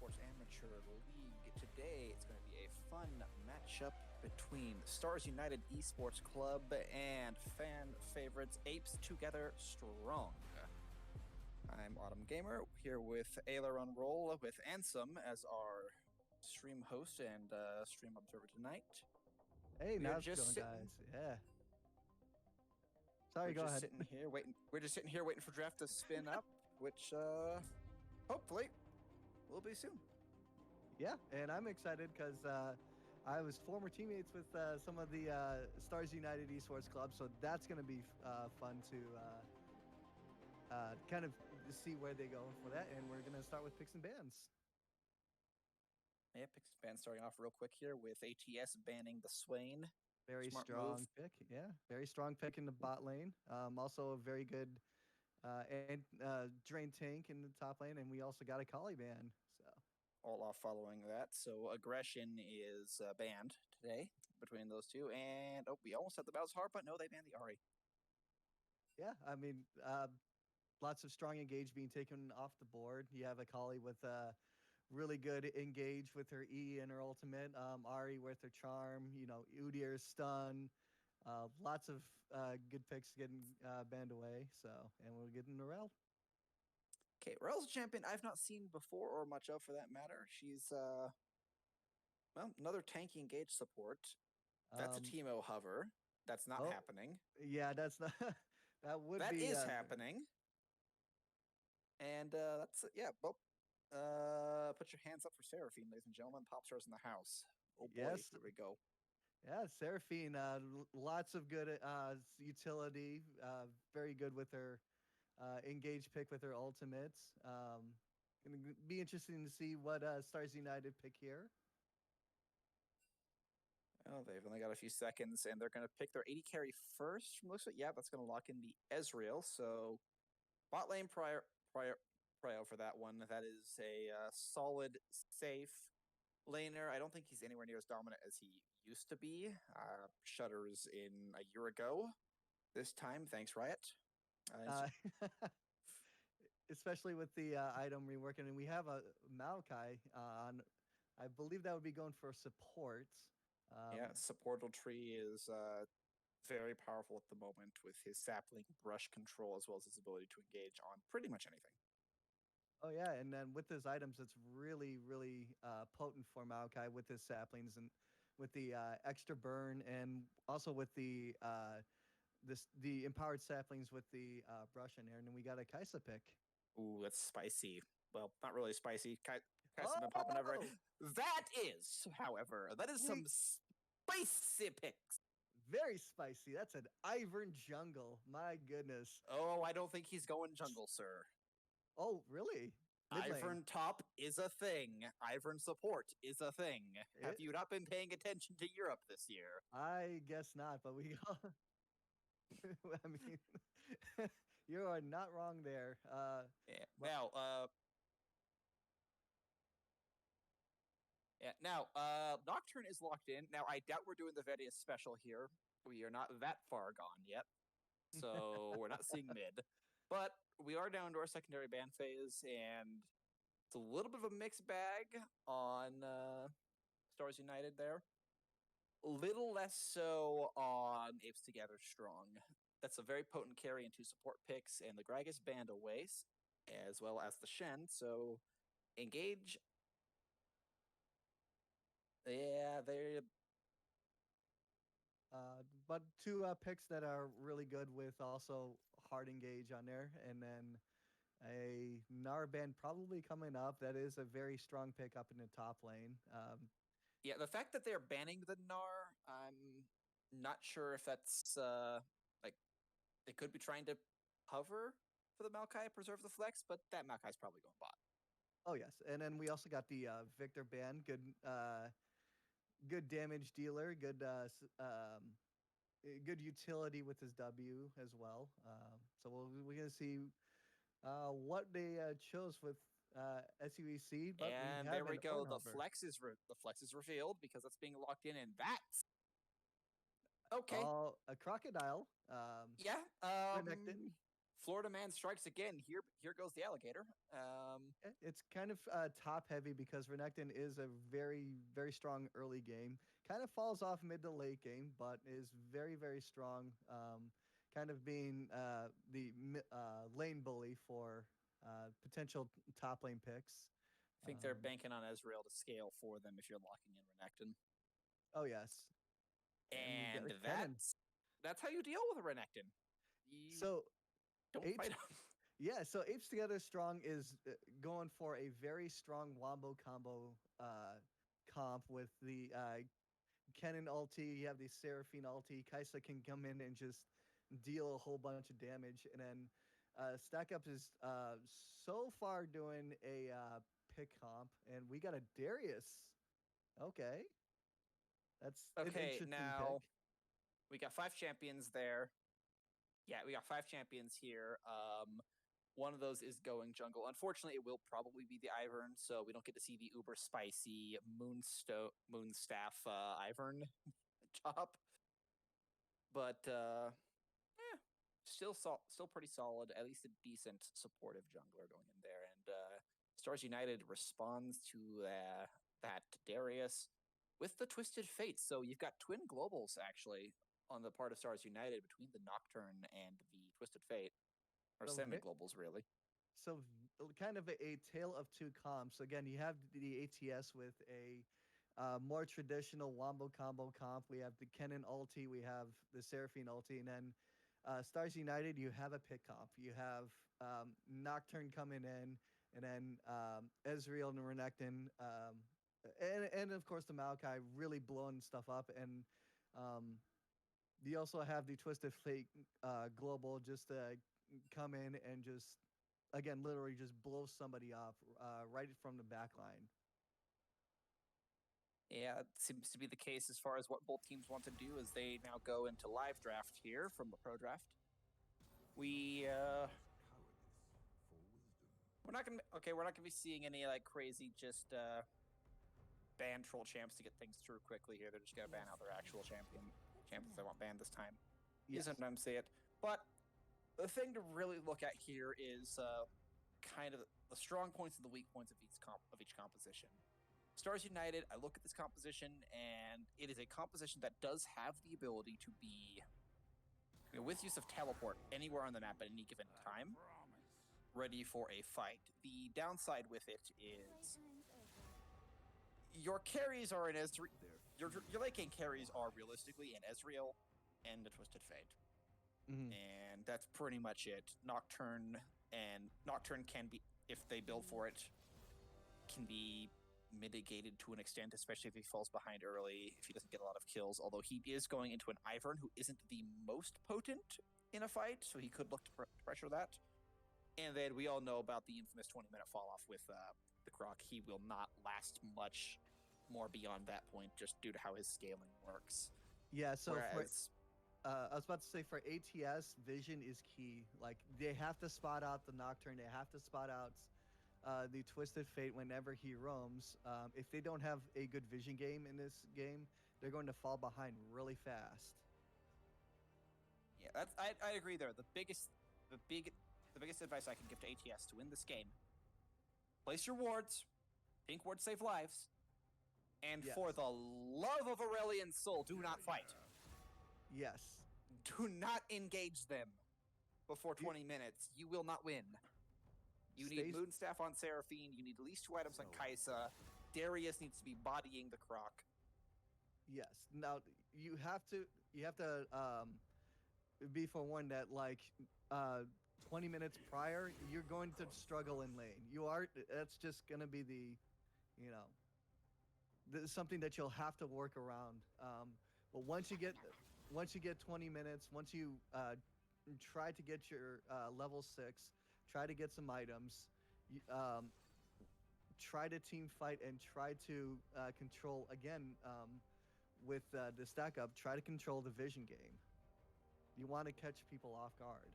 Esports Amateur League. Today, it's going to be a fun matchup between Stars United Esports Club and fan favorites Apes Together Strong. I'm Autumn Gamer, here with Aylar on Roll, with Ansem as our stream host and stream observer tonight. Hey, We're now it's just going, sitting- guys. Yeah. Sorry, go ahead. We're just sitting here waiting for draft to spin up, which hopefully will be soon. Yeah, and I'm excited because I was former teammates with some of the Stars United Esports Club, so that's going to be fun to kind of see where they go for that. And we're going to start with picks and bans. Yeah, picks band starting off real quick here with ATS banning the Swain. Very Smart strong move. pick. Yeah, very strong pick in the bot lane. Also a very good drain tank in the top lane, and we also got a Kali ban. So All off following that. So aggression is banned today between those two. And we almost had the Battle's Heart, but no, they banned the Ari. yeah, I mean, lots of strong engage being taken off the board. You have a Kali with really good engage with her E and her ultimate. Ari with her charm. You know, Udyr's stun. Lots of good picks getting banned away. So, and we're getting the Rel. Okay, Rel's a champion I've not seen before or much of for that matter. She's, well, another tanky engage support. That's a Teemo hover. That's not happening. Yeah, that's not. That would That be. is happening. And that's yeah. Well, put your hands up for Seraphine, ladies and gentlemen. Pop stars in the house. Oh boy, Yes. here we go. Yeah, Seraphine. Lots of good utility. Very good with her engage pick with her ultimates. Gonna be interesting to see what Stars United pick here. Oh, they've only got a few seconds, and they're going to pick their 80 carry first. From looks like, yeah, that's going to lock in the Ezreal. So, bot lane prio for that one. That is a solid, safe laner. I don't think he's anywhere near as dominant as he used to be. Shutters in a year ago. This time, thanks, Riot. Especially with the item reworking, and we have a Maokai on. I believe that would be going for support. Yeah, Supportal Tree is very powerful at the moment with his sapling brush control as well as his ability to engage on pretty much anything. Oh yeah, and then with his items, it's really, really potent for Maokai with his saplings and with the extra burn, and also with the the empowered saplings with the brush in there. And then we got a Kaisa pick. Ooh, that's spicy. Well, not really spicy. Kaisa's been popping over. That is, however, that is some spicy picks. Very spicy. That's an Ivern jungle. My goodness. Oh, I don't think he's going jungle, sir. Oh, really? Ivern top is a thing. Ivern support is a thing. Have you not been paying attention to Europe this year? I guess not, but we all... I mean, you are not wrong there. Yeah. Now, Nocturne is locked in. Now, I doubt we're doing the Vedius special here. We are not that far gone yet. So we're not seeing mid. But we are down to our secondary ban phase, and it's a little bit of a mixed bag on Stars United there. A little less so on Apes Together Strong. That's a very potent carry and 2 support picks, and the Gragas banned away, as well as the Shen. So engage. Yeah, they're... But 2 picks that are really good with also hard engage on there. And then a Gnar ban probably coming up. That is a very strong pick up in the top lane. Yeah, the fact that they're banning the Gnar, I'm not sure if that's, like, they could be trying to hover for the Maokai, preserve the flex, but that Maokai's probably going bot. Oh, yes. And then we also got the Victor ban. Good damage dealer. Good good utility with his W as well. So we're going to see what they chose with SUEC. But and there we go. The flex is revealed because it's being locked in, and that's okay. A crocodile. Yeah. Connected. Florida man strikes again. Here goes the alligator. It's kind of top heavy because Renekton is a very, very strong early game. Kind of falls off mid to late game, but is very, very strong. Kind of being the lane bully for potential top lane picks. I think they're banking on Ezreal to scale for them if you're locking in Renekton. Oh yes, and that's how you deal with a Renekton. So don't Apes, fight him. Yeah, so Apes Together Strong is going for a very strong wombo combo comp with the Kennen ulti. You have the Seraphine ulti. Kaisa can come in and just deal a whole bunch of damage. And then Stack Up is so far doing a pick comp. And we got a Darius. Okay. That's an interesting now pick. We got 5 champions there. Yeah, we got 5 champions here. One of those is going jungle. Unfortunately, it will probably be the Ivern, so we don't get to see the uber spicy Moonstaff Ivern chop. But still pretty solid. At least a decent supportive jungler going in there. And Stars United responds to that Darius with the Twisted Fate. So you've got twin globals actually on the part of Stars United between the Nocturne and the Twisted Fate. Or semi-globals, really. So kind of a tale of two comps. Again, you have the ATS with a more traditional wombo combo comp. We have the Kennen ulti, we have the Seraphine ulti, and then Stars United, you have a pick comp. You have Nocturne coming in, and then Ezreal and Renekton, and of course the Maokai really blowing stuff up. And you also have the Twisted Fate global just come in and just, again, literally just blow somebody off right from the back line. Yeah, it seems to be the case as far as what both teams want to do as they now go into live draft here from the pro draft. We're not gonna be seeing any like crazy just ban troll champs to get things through quickly here. They're just gonna ban out their actual champions they want banned this time. Yes. You sometimes see it, but the thing to really look at here is kind of the strong points and the weak points of each composition. Stars United, I look at this composition, and it is a composition that does have the ability to be, with use of teleport anywhere on the map at any given time, ready for a fight. The downside with it is your carries are in Ezreal. Your late game carries are realistically in Ezreal and the Twisted Fate. Mm-hmm. And that's pretty much it. Nocturne can be, if they build for it, can be mitigated to an extent, especially if he falls behind early, if he doesn't get a lot of kills, although he is going into an Ivern who isn't the most potent in a fight, so he could look to pressure that. And then we all know about the infamous 20-minute fall-off with the Croc. He will not last much more beyond that point, just due to how his scaling works. Yeah, so whereas, I was about to say, for ATS, vision is key. Like, they have to spot out the Nocturne. They have to spot out the Twisted Fate whenever he roams. If they don't have a good vision game in this game, they're going to fall behind really fast. Yeah, I agree there. The biggest advice I can give to ATS to win this game: place your wards. Pink wards save lives. And yes. For the love of Aurelian's soul, do not fight. Yes. Do not engage them before 20 minutes. You will not win. You need Moonstaff on Seraphine. You need at least 2 items on Kaisa. Darius needs to be bodying the Croc. Yes. Now you have to be forewarned that 20 minutes prior, you're going to struggle in lane. That's just gonna be something that you'll have to work around. But once you get 20 minutes, once you try to get your level 6, try to get some items, try to team fight and try to control, again, with the stack up, try to control the vision game. You want to catch people off guard.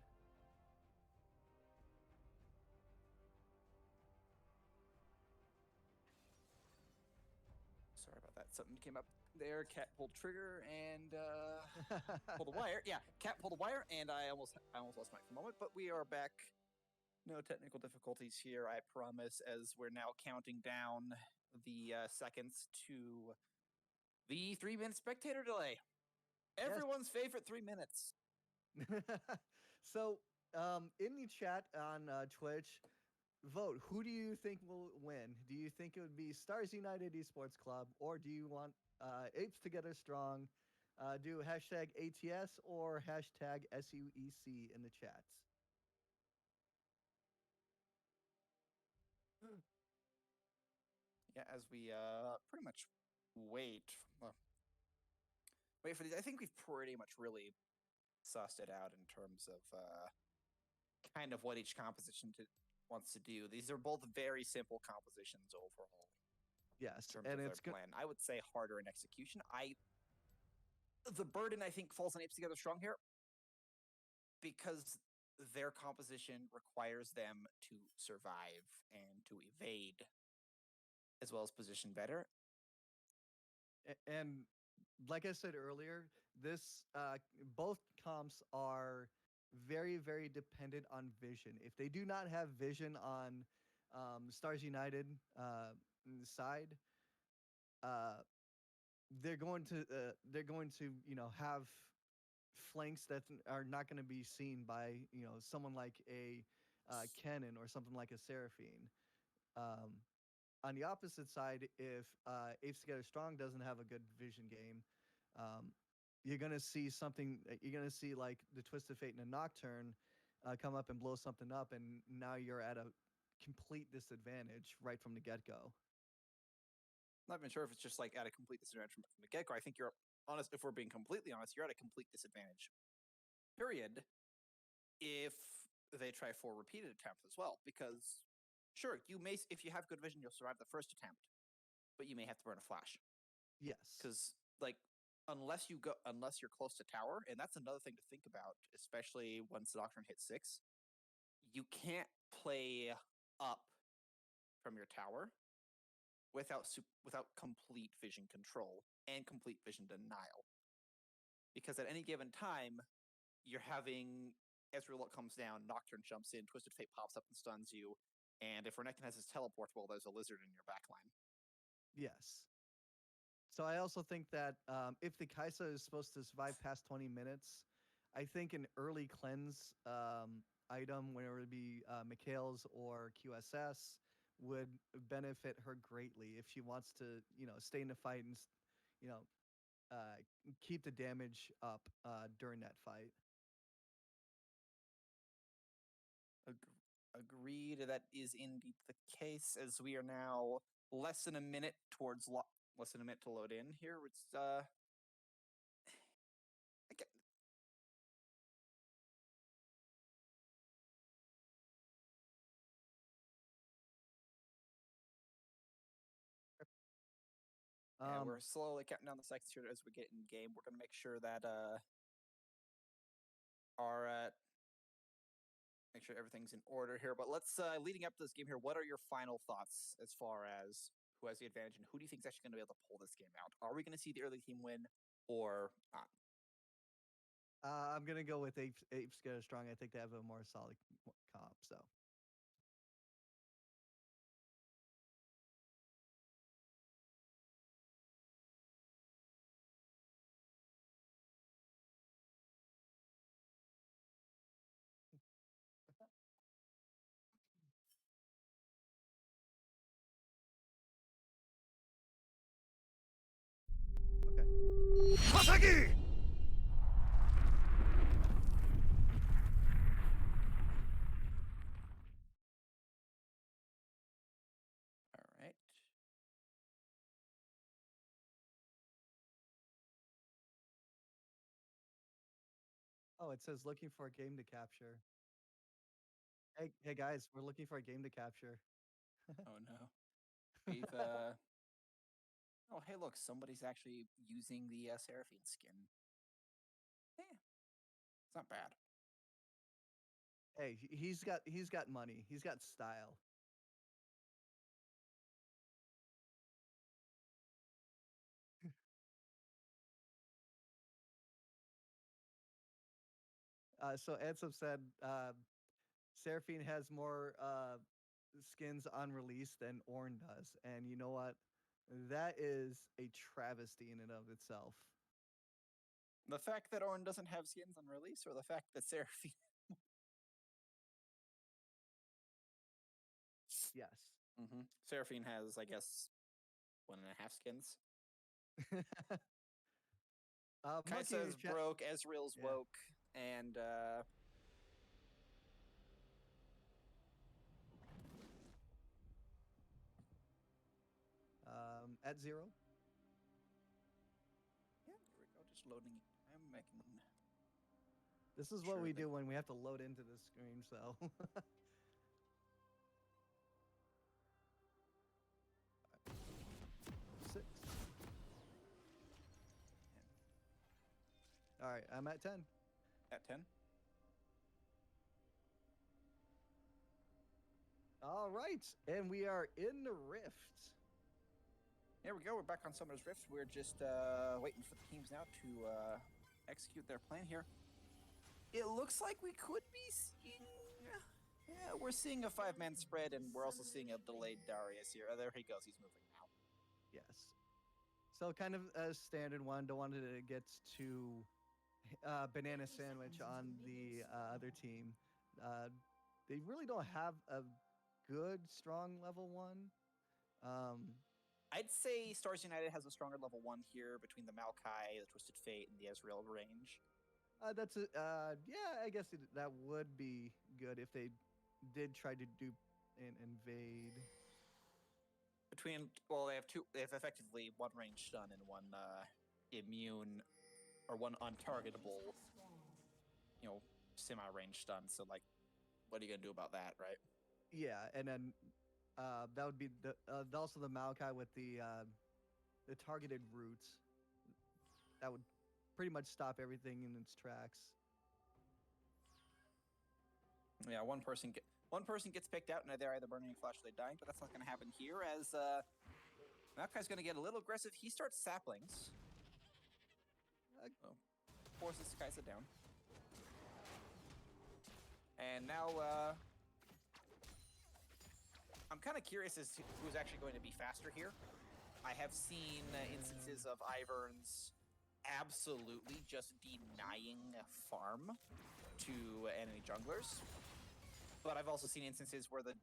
Sorry about That something came up there. Cat pulled trigger and pulled a wire. Yeah, cat pulled a wire, and I almost lost my for a moment. But we are back. No technical difficulties here, I promise. As we're now counting down the seconds to the 3-minute spectator delay. Everyone's favorite 3 minutes. So, in the chat on Twitch, vote. Who do you think will win? Do you think it would be Stars United Esports Club, or do you want Apes Together Strong? Do hashtag ATS or hashtag SUEC in the chats. Yeah, as we pretty much wait. Wait for these. I think we've pretty much really sussed it out in terms of kind of what each composition wants to do. These are both very simple compositions overall. Yes, in terms of their plan. I would say harder in execution. The burden, I think, falls on Apes Together Strong here because their composition requires them to survive and to evade as well as position better. And like I said earlier, this both comps are very, very dependent on vision. If they do not have vision on Stars United side, they're going to have flanks that are not going to be seen by someone like a Kennen or something like a Seraphine. On the opposite side, if Apes Together Strong doesn't have a good vision game, you're gonna see something. You're gonna see like the Twist of Fate and a Nocturne come up and blow something up, and now you're at a complete disadvantage right from the get-go. Not even sure if it's just like at a complete disadvantage from the get-go. I think you're honest. If we're being completely honest, you're at a complete disadvantage. Period. If they try 4 repeated attempts as well, because sure, you may, if you have good vision, you'll survive the first attempt, but you may have to burn a flash. Yes, because like unless you're close to tower, and that's another thing to think about, especially once the Nocturne hits 6, you can't play up from your tower without complete vision control and complete vision denial, because at any given time you're having Ezreal comes down, Nocturne jumps in, Twisted Fate pops up and stuns you, and if Renekton has his teleport, well, there's a lizard in your backline. yes. So I also think that if the Kaisa is supposed to survive past 20 minutes, I think an early cleanse item, whether it be Mikhail's or QSS, would benefit her greatly if she wants to, stay in the fight and, keep the damage up during that fight. Agreed. That is indeed the case, as we are now less than a minute to load in here. It's we're slowly counting down the seconds here as we get in game. We're going to make sure that make sure everything's in order here. But let's leading up to this game here, what are your final thoughts as far as who has the advantage and who do you think is actually going to be able to pull this game out? Are we going to see the early team win or not? I'm gonna go with Apes Together Strong. I think they have a more solid comp. So. Masagi! All right. Oh, it says looking for a game to capture. Hey guys, we're looking for a game to capture. Oh no. We've oh hey look, somebody's actually using the Seraphine skin. Yeah. It's not bad. Hey, he's got money. He's got style. So Ansem said Seraphine has more skins on release than Ornn does, and you know what? That is a travesty in and of itself. The fact that Ornn doesn't have skins on release, or the fact that Seraphine. Yes. Seraphine has, I guess, 1.5 skins. Kai'Sa's broke, Ezreal's woke, and at 0. Yeah, here we go. Just loading. I'm making. This is what we do when we have to load into the screen. So. 6. All right, I'm at 10. At 10. All right, and we are in the Rift. Here we go. We're back on Summoner's Rift. We're just waiting for the teams now to execute their plan here. It looks like we could be seeing... Yeah, we're seeing a 5-man spread, and we're also seeing a delayed Darius here. Oh, there he goes. He's moving now. Yes. So kind of a standard one. Don't want to get too banana sandwich on the other team. They really don't have a good, strong level 1. I'd say Stars United has a stronger level 1 here between the Maokai, the Twisted Fate, and the Ezreal range. That's yeah, I guess that would be good if they did try to do an invade. Well, they have effectively one range stun and one immune, or one untargetable, semi-range stun. So, like, what are you gonna do about that, right? Yeah, and then that would be also the Maokai with the targeted roots. That would pretty much stop everything in its tracks. Yeah, one person gets picked out, and they're either burning a flash or they're dying. But that's not going to happen here, as Maokai's going to get a little aggressive. He starts saplings. Forces Kai'Sa down. And now I'm kind of curious as to who's actually going to be faster here. I have seen instances of Ivern's absolutely just denying farm to enemy junglers, but I've also seen instances where the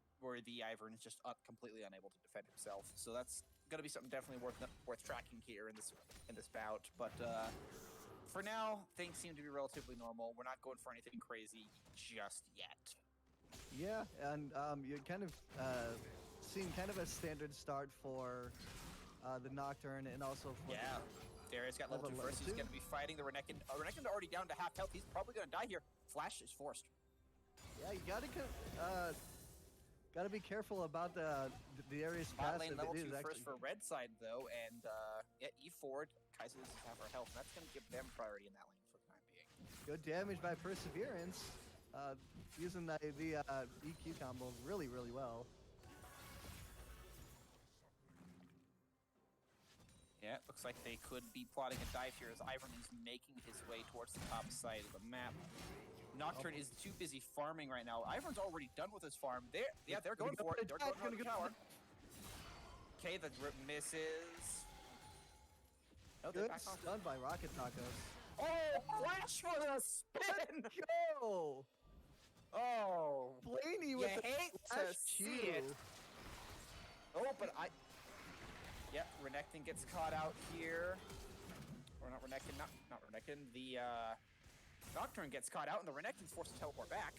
Ivern is just completely unable to defend himself. So that's going to be something definitely worth tracking here in this bout. But for now, things seem to be relatively normal. We're not going for anything crazy just yet. Yeah, and you're kind of seeing kind of a standard start for the Nocturne, and also for Darius got level 2 first. He's going to be fighting the Renekton. Renekton's already down to half health. He's probably going to die here. Flash is forced. Yeah, you gotta be careful about the Darius Bot passive. lane level 2 first for red side though, and E forward. Kai'Sa doesn't have her health. That's going to give them priority in that lane for the time being. Good damage by Perseverance, using the EQ combo really, really well. Yeah, it looks like they could be plotting a dive here as Ivern is making his way towards the top side of the map. Nocturne is too busy farming right now. Ivern's already done with his farm. They're going for it. They're going for the tower. Okay, the drip misses. Good stun by Rocket Tacos. Oh, flash for the spin! Go! Oh, Blaney with the hate to see it. Oh, but Yep, Renekton gets caught out here. Or not Renekton, not Renekton. The Nocturne gets caught out, and the Renekton's forced to teleport back.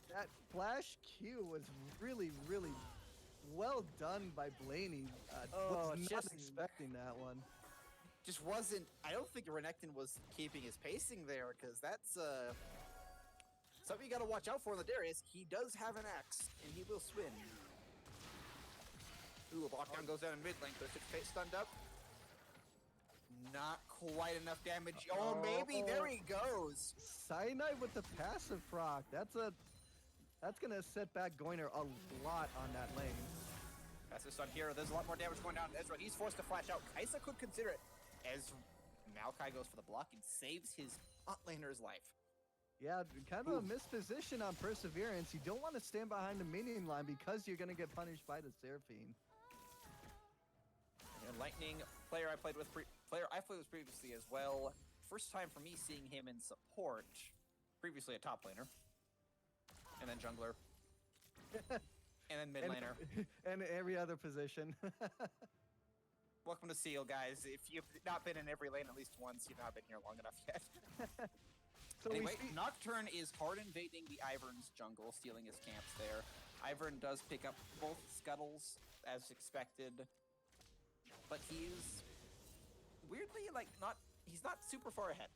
That flash Q was really, really well done by Blaney. Was not expecting that one. Just wasn't. I don't think Renekton was keeping his pacing there, because that's something you got to watch out for in the Darius. He does have an axe, and he will swim. Ooh, a lockdown goes down in mid lane. Twisted Fate stunned up. Not quite enough damage. Oh, maybe. There he goes. Cyanide with the passive proc. That's gonna set back Goiner a lot on that lane. Passive stun here. There's a lot more damage going down to Ezra. He's forced to flash out. Kai'Sa could consider it as Maokai goes for the block and saves his bot laner's life. Yeah, kind of Ooh. a misposition on Perseverance. You don't want to stand behind the minion line because you're going to get punished by the Seraphine. And Lightning, player I played with previously as well. First time for me seeing him in support. Previously a top laner. And then jungler. And then mid laner. And every other position. Welcome to Seal, guys. If you've not been in every lane at least once, you've not been here long enough yet. So anyway, Nocturne is hard invading the Ivern's jungle, stealing his camps there. Ivern does pick up both scuttles, as expected. But he's weirdly, he's not super far ahead.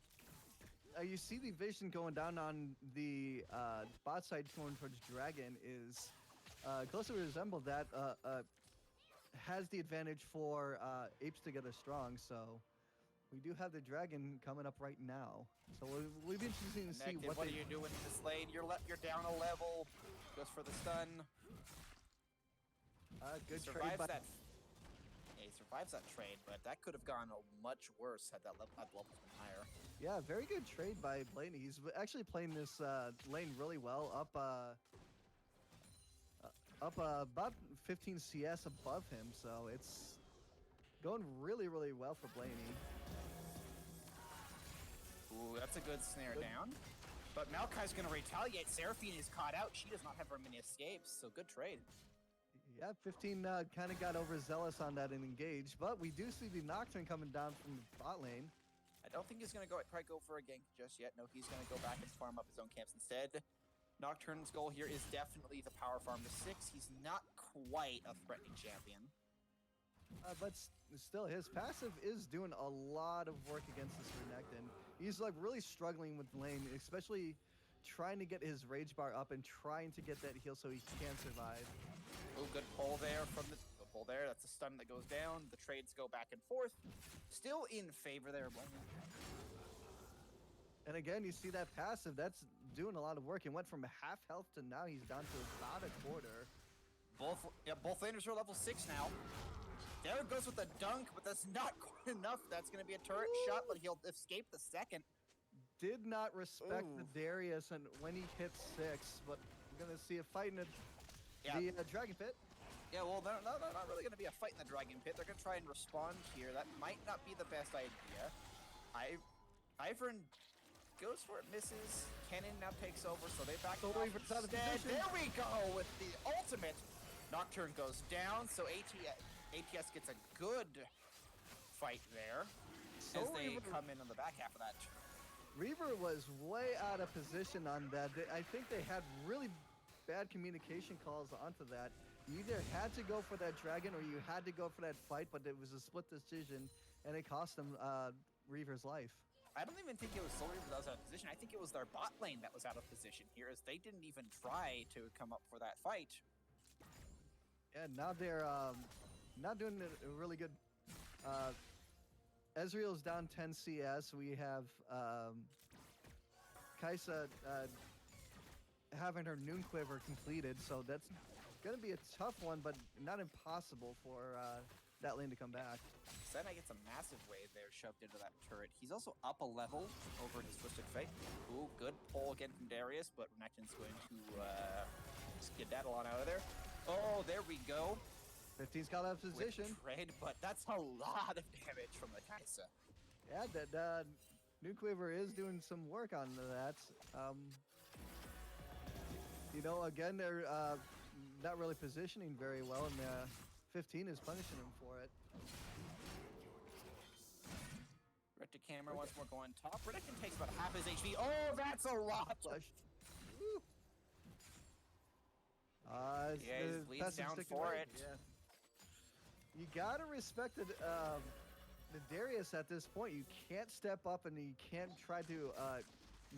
You see the vision going down on the bot side going towards Dragon is closely resemble that. Has the advantage for Apes Together Strong, so we do have the Dragon coming up right now. So we'll be interesting to see what are you doing in this lane? You're down a level. Goes for the stun. Good he trade survives that. Yeah, he survives that trade, but that could have gone much worse had that level been higher. Yeah, very good trade by Blaney. He's actually playing this lane really well. Up about 15 CS above him, so it's going really, really well for Blaney. Ooh, that's a good snare down. But Maokai's going to retaliate. Seraphine is caught out. She does not have very many escapes, so good trade. Yeah, 15 kind of got overzealous on that and engaged, but we do see the Nocturne coming down from the bot lane. I don't think he's going to try go for a gank just yet. No, he's going to go back and farm up his own camps instead. Nocturne's goal here is definitely the power farm to 6. He's not quite a threatening champion. But still, his passive is doing a lot of work against this Renekton. He's like really struggling with lane, especially trying to get his rage bar up and trying to get that heal so he can survive. Oh, good pull there from the pull there. That's a stun that goes down. The trades go back and forth. Still in favor there, Blaney. And again, you see that passive, that's doing a lot of work. It went from half health to now he's down to about a quarter. Both laners are level 6 now. There goes with the dunk, but that's not quite enough. That's going to be a turret shot, but he'll escape the second. Did not respect the Darius and when he hits 6, but we're going to see a fight in the Dragon Pit. Yeah, well, they're not really going to be a fight in the Dragon Pit. They're going to try and respond here. That might not be the best idea. Ivern goes for it, misses. Kennen now takes over, so they back off instead. There we go with the ultimate. Nocturne goes down, so ATS gets a good fight there as they come in on the back half of that. Reaver was way out of position on that. I think they had really bad communication calls onto that. You either had to go for that dragon or you had to go for that fight, but it was a split decision, and it cost them Reaver's life. I don't even think it was Soul Reaver that was out of position. I think it was their bot lane that was out of position here, as they didn't even try to come up for that fight. Yeah, now they're not doing a really good. Ezreal's down 10 CS. We have Kai'Sa having her Noon Quiver completed, so that's going to be a tough one, but not impossible for that lane to come back. Senna gets a massive wave there shoved into that turret. He's also up a level over in his Twisted Fate. Ooh, good pull again from Darius, but Renekton's going to skedaddle on out of there. Oh, there we go. 15's got out of position. Trade, but that's a lot of damage from the Kai'Sa. Yeah, that Noon Quiver is doing some work on that. You know, again, they're not really positioning very well, and 15 is punishing him for it. Red to camera once more going top. Renekton takes about half his HP. Oh, that's a lot! Yeah, he leads down for it. Yeah. You gotta respect the Darius at this point. You can't step up and you can't try to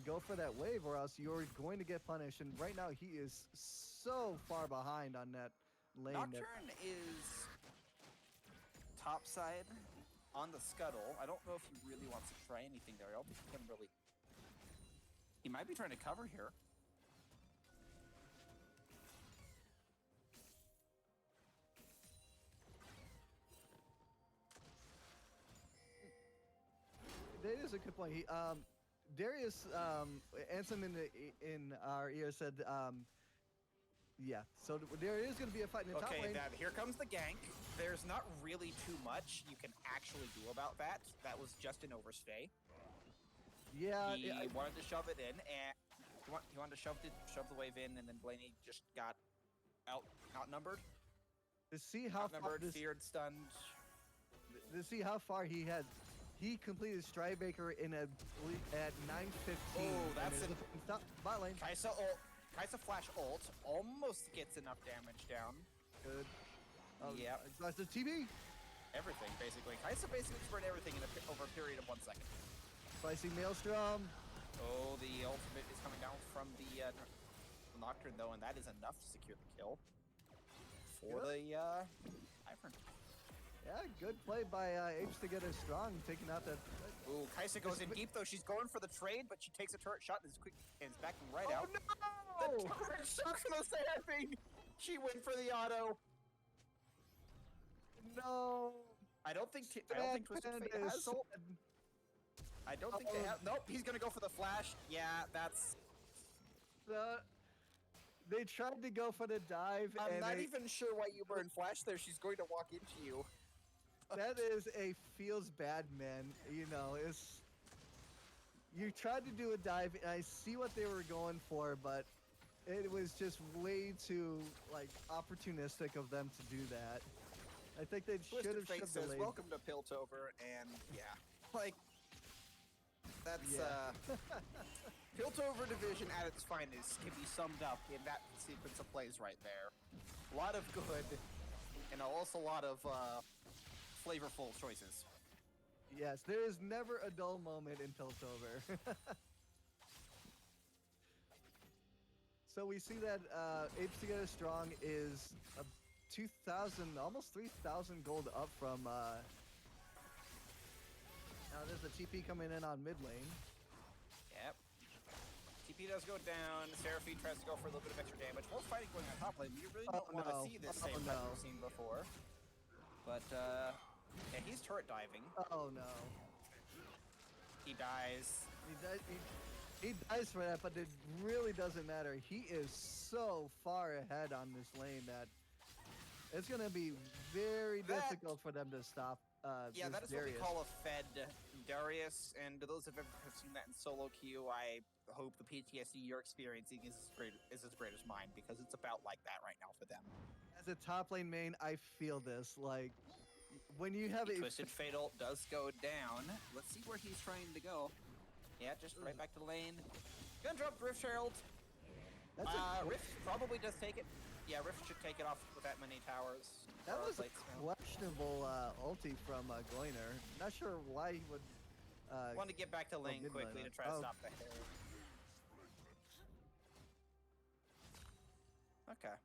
go for that wave, or else you're going to get punished. And right now, he is so far behind on that lane. Nocturne is topside on the scuttle. I don't know if he really wants to try anything there. I don't think he can really. He might be trying to cover here. That is a good point. Darius, Ansem in our ear said, yeah. So there is going to be a fight in the top lane. Okay, here comes the gank. There's not really too much you can actually do about that. That was just an overstay. Yeah, he wanted to shove it in, and he wanted to shove the wave in, and then Blaney just got outnumbered. To see how far feared, stunned. To see how far he has. He completed Stridebreaker at 9:15. Oh, that's it. Bot lane. Kai'Sa flash ult almost gets enough damage down. Good. Yeah. Exhausted TB. Everything, basically. Kai'Sa basically spread everything over a period of 1 second. Spicy Maelstrom. Oh, the ultimate is coming down from the Nocturne, though, and that is enough to secure the kill for the Ivern. Yeah, good play by Apes to get her strong, taking out that. Ooh, Kai'Sa goes in deep, though. She's going for the trade, but she takes a turret shot and is backing right out. Oh, no! The turret shot from the Seraphine! She went for the auto. No. I don't think Twisted Fate has ult. I don't think they have. Nope, he's gonna go for the flash. Yeah, that's. They tried to go for the dive. I'm not even sure why you burn flash there. She's going to walk into you. That is a feels bad, man. You know, it's. You tried to do a dive, and I see what they were going for, but it was just way too opportunistic of them to do that. I think they should have shoved the lane. Welcome to Piltover, and that's Piltover division at its finest can be summed up in that sequence of plays right there. A lot of good, and also a lot of flavorful choices. Yes, there is never a dull moment in Piltover. So we see that Apes Together Strong is a 2,000, almost 3,000 gold up from. Now there's a TP coming in on mid lane. Yep. TP does go down. Seraphine tries to go for a little bit of extra damage. More fighting going on top lane. You really don't want to see this same fight we've seen before. But yeah, he's turret diving. Oh no. He dies. He dies for that, but it really doesn't matter. He is so far ahead on this lane that it's going to be very difficult for them to stop. Yeah, that is Darius. what we call a fed Darius, and to those of you who have seen that in solo queue, I hope the PTSD you're experiencing is as great as mine, because it's about like that right now for them. As a top lane main, I feel this. Like, when you have a Twisted Fate ult does go down. Let's see where he's trying to go. Yeah, just right back to lane. Gonna drop Rift Herald. Rift probably does take it. Yeah, Rift should take it off with that many towers. That was a questionable ulti from Goiner. Not sure why he would. Want to get back to lane quickly to try to stop the Herald. Okay.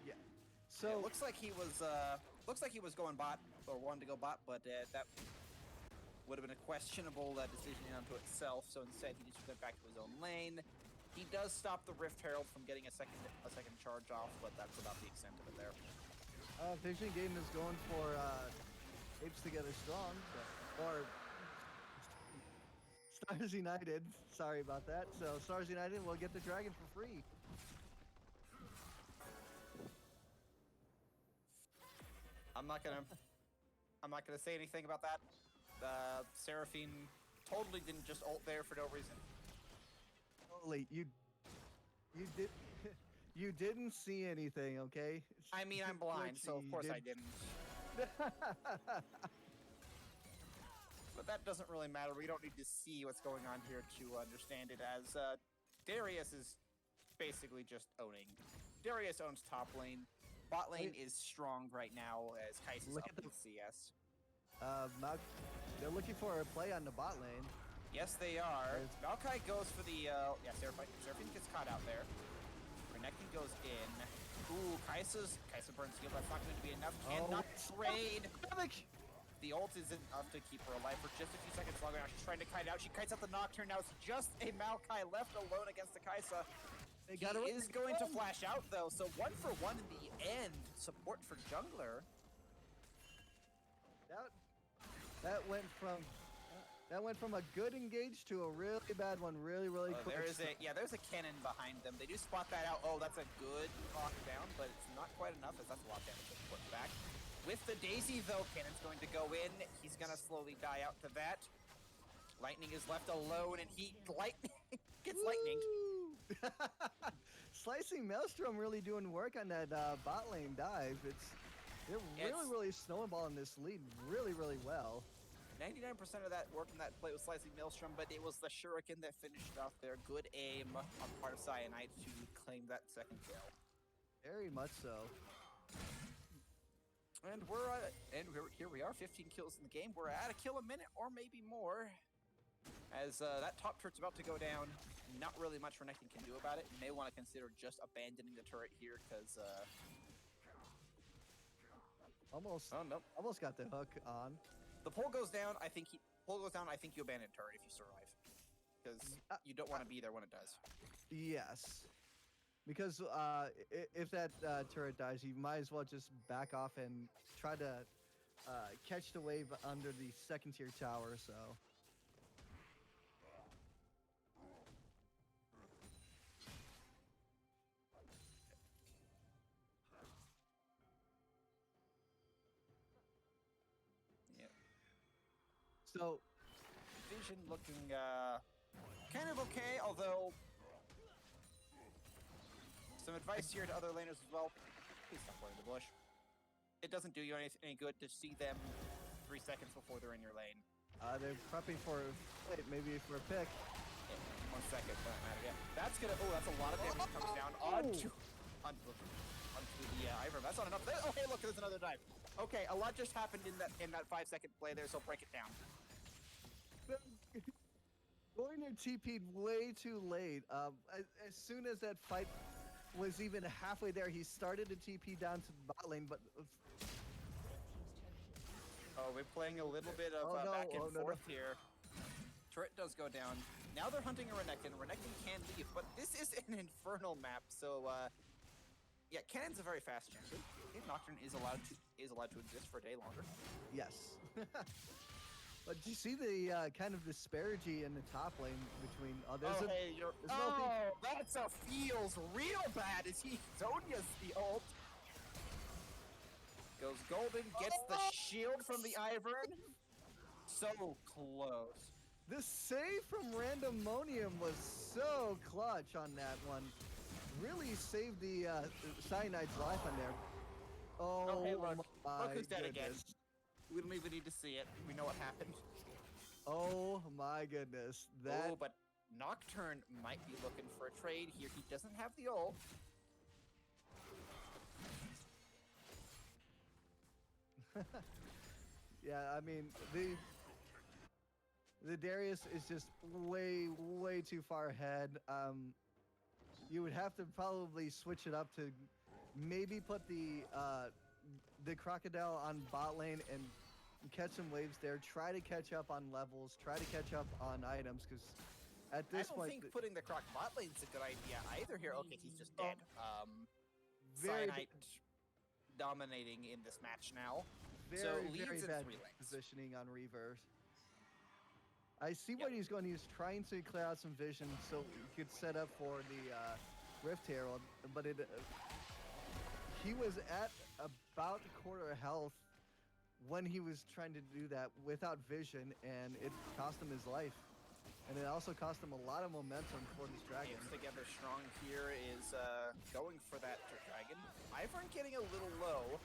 Yeah. So it looks like he was going bot, or wanted to go bot, but that would have been a questionable decision unto itself. So instead, he just went back to his own lane. He does stop the Rift Herald from getting a second charge off, but that's about the extent of it there. Vision Game is going for Apes Together Strong, or Stars United. Sorry about that. So Stars United will get the dragon for free. I'm not gonna say anything about that. Seraphine totally didn't just ult there for no reason. You didn't see anything, okay? I mean, I'm blind, so of course I didn't. But that doesn't really matter. We don't need to see what's going on here to understand it, as Darius is basically just owning. Darius owns top lane. Bot lane is strong right now as Kai'Sa's up in CS. They're looking for a play on the bot lane. Yes, they are. Maokai goes for the, Seraphine gets caught out there. Renekton goes in. Ooh, Kai'Sa burns heal. That's not going to be enough. Cannot trade. The ult isn't enough to keep her alive for just a few seconds longer. Now she's trying to kite out. She kites out the Nocturne. Now it's just a Maokai left alone against the Kai'Sa. He is going to flash out, though. So 1 for 1 in the end. Support for jungler. That went from a good engage to a really bad one, really quick. There's a cannon behind them. They do spot that out. Oh, that's a good knockdown, but it's not quite enough as that's a lot of damage to put back. With the Daisy, though, Cannon's going to go in. He's going to slowly die out to that. Lightning is left alone, and he gets lightninged. Slicing Maelstrom really doing work on that bot lane dive. They're really snowballing this lead really well. 99% of that work in that play was Slicing Maelstrom, but it was the Shuriken that finished off their good aim on the part of Cyanide to claim that second kill. Very much so. And here we are, 15 kills in the game. We're at a kill a minute or maybe more. As that top turret's about to go down, not really much Renekton can do about it. You may want to consider just abandoning the turret here because almost got the hook on. The pole goes down. I think you abandon turret if you survive, because you don't want to be there when it does. Yes, because if that turret dies, you might as well just back off and try to catch the wave under the second tier tower. So. So, Vision looking kind of okay, although some advice here to other laners as well. Please stop playing the bush. It doesn't do you any good to see them 3 seconds before they're in your lane. They're prepping for maybe for a pick. Yeah, 1 second, doesn't matter. Yeah, that's a lot of damage comes down onto the Ivern. That's not enough. Oh, hey, look, there's another dive. Okay, a lot just happened in that 5-second play there, so break it down. Goiner TP'd way too late. As soon as that fight was even halfway there, he started to TP down to the bot lane, but... Oh, we're playing a little bit of back and forth here. Turret does go down. Now they're hunting a Renekton. Renekton can leave, but this is an Infernal map, so... yeah, Cannon's a very fast champion. Nocturne is allowed to exist for a day longer. Yes. But do you see the kind of disparity in the top lane between others? That's a feels real bad as he Zonia's the ult. Goes golden, gets the shield from the Ivern. So close. The save from Randomonium was so clutch on that one. Really saved the Cyanide's life on there. Oh, hey, look who's dead goodness. again. We don't even need to see it. We know what happened. Oh my goodness. Oh, but Nocturne might be looking for a trade here. He doesn't have the ult. Yeah, I mean, the Darius is just way too far ahead. You would have to probably switch it up to maybe put the Crocodile on bot lane and catch some waves there. Try to catch up on levels. Try to catch up on items, because at this point... I don't think putting the Croc bot lane is a good idea either here. Okay, he's just dead. Very Cyanide dominating in this match now. Very leads in bad 3 lanes. positioning on Reverse. I see what he's going. He's trying to clear out some vision so he could set up for the Rift Herald, but he was at about quarter health when he was trying to do that without vision, and it cost him his life. And it also cost him a lot of momentum for this dragon. Apes together strong here is going for that dragon. Ivern getting a little low.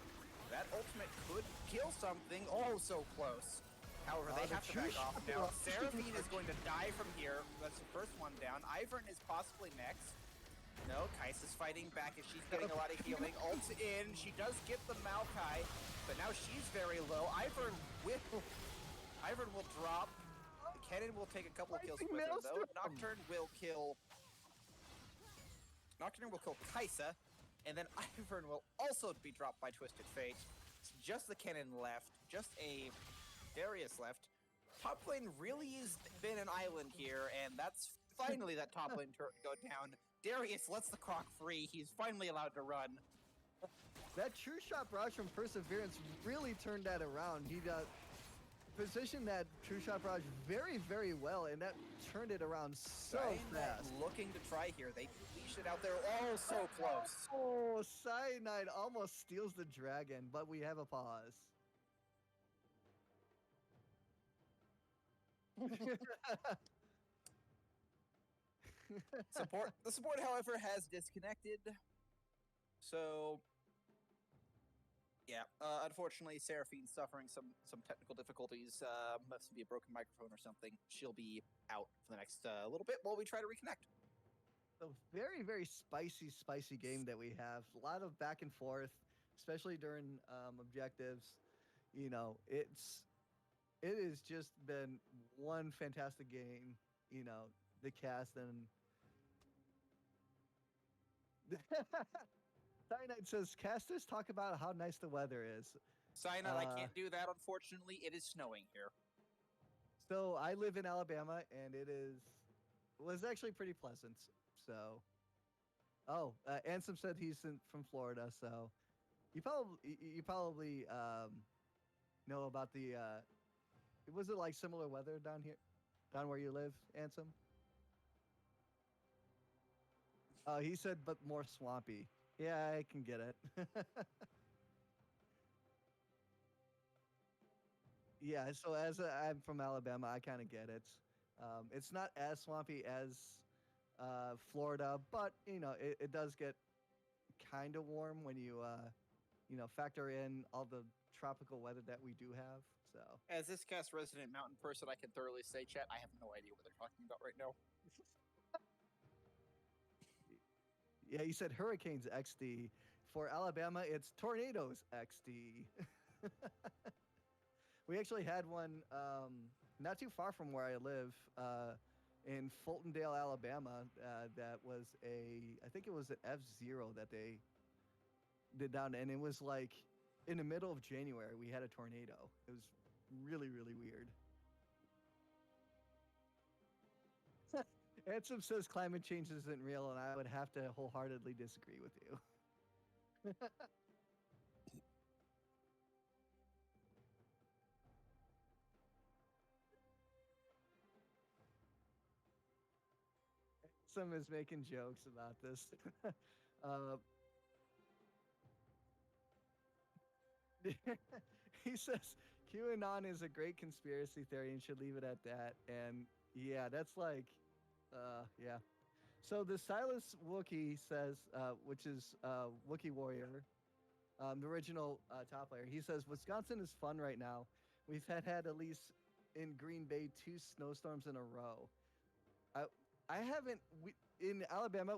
That ultimate could kill something. Oh, so close. However, they have to back off now. Seraphine is going to die from here. That's the first one down. Ivern is possibly next. No, Kai'Sa's fighting back as she's getting a lot of healing. Ult's in. She does get the Maokai, but now she's very low. Ivern will drop. Kennen will take a couple of kills with him, though. Nocturne will kill Kai'Sa, and then Ivern will also be dropped by Twisted Fate. It's just the Kennen left, just a Darius left. Top lane really has been an island here, and that's finally that top lane turret go down. Darius lets the Croc free. He's finally allowed to run. That true shot barrage from Perseverance really turned that around. He positioned that True Shot Barrage very, very well, and that turned it around so fast. Looking to try here. They leash it out there. Oh, so close. Oh, Cyanide almost steals the dragon, but we have a pause. The support, however, has disconnected. So, yeah, unfortunately, Seraphine's suffering some technical difficulties. Must be a broken microphone or something. She'll be out for the next little bit while we try to reconnect. A very, very spicy game that we have. A lot of back and forth, especially during objectives. You know, it has just been one fantastic game. You know, the cast and Cyanide says, casters talk about how nice the weather is. Cyanide, I can't do that, unfortunately. It is snowing here. So I live in Alabama, and was actually pretty pleasant. So, Ansem said he's from Florida, so you probably know about the. Was it like similar weather down here, down where you live, Ansem? He said, but more swampy. Yeah, I can get it. Yeah, so I'm from Alabama, I kind of get it. It's not as swampy as Florida, but it does get kind of warm when you factor in all the tropical weather that we do have. So, as this cast resident mountain person, I can thoroughly say, chat, I have no idea what they're talking about right now. Yeah, you said hurricanes XD. For Alabama, it's tornadoes XD. We actually had one not too far from where I live in Fultondale, Alabama. That was I think it was an F0 that they did down, and it was like in the middle of January. We had a tornado. It was really, really weird. Ansem says climate change isn't real, and I would have to wholeheartedly disagree with you. Ansem is making jokes about this. He says QAnon is a great conspiracy theory and should leave it at that. And yeah, that's like, yeah. So the Silas Wookie says, which is Wookie Warrior, the original top player. He says Wisconsin is fun right now. We've had at least in Green Bay 2 snowstorms in a row. I haven't. In Alabama,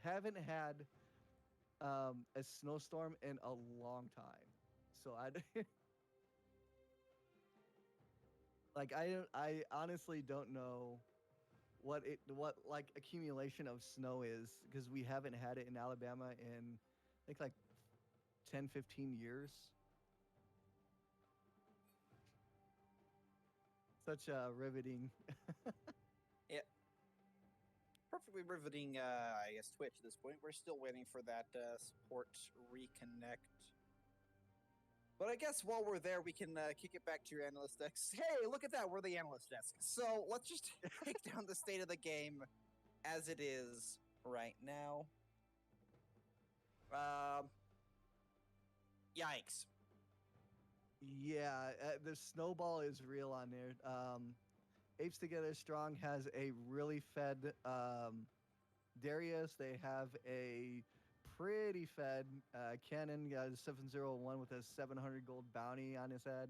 haven't had a snowstorm in a long time. So I honestly don't know what like accumulation of snow is, because we haven't had it in Alabama in I think like 10, 15 years. Such a riveting. Yeah. Perfectly riveting, I guess, Twitch at this point. We're still waiting for that support reconnect. But I guess while we're there, we can kick it back to your analyst desk. Hey, look at that. We're the analyst desk. So let's just break down the state of the game as it is right now. Yikes. Yeah, the snowball is real on there. Apes Together Strong has a really fed Darius. They have a pretty fed Cannon, got a 701 with a 700 gold bounty on his head.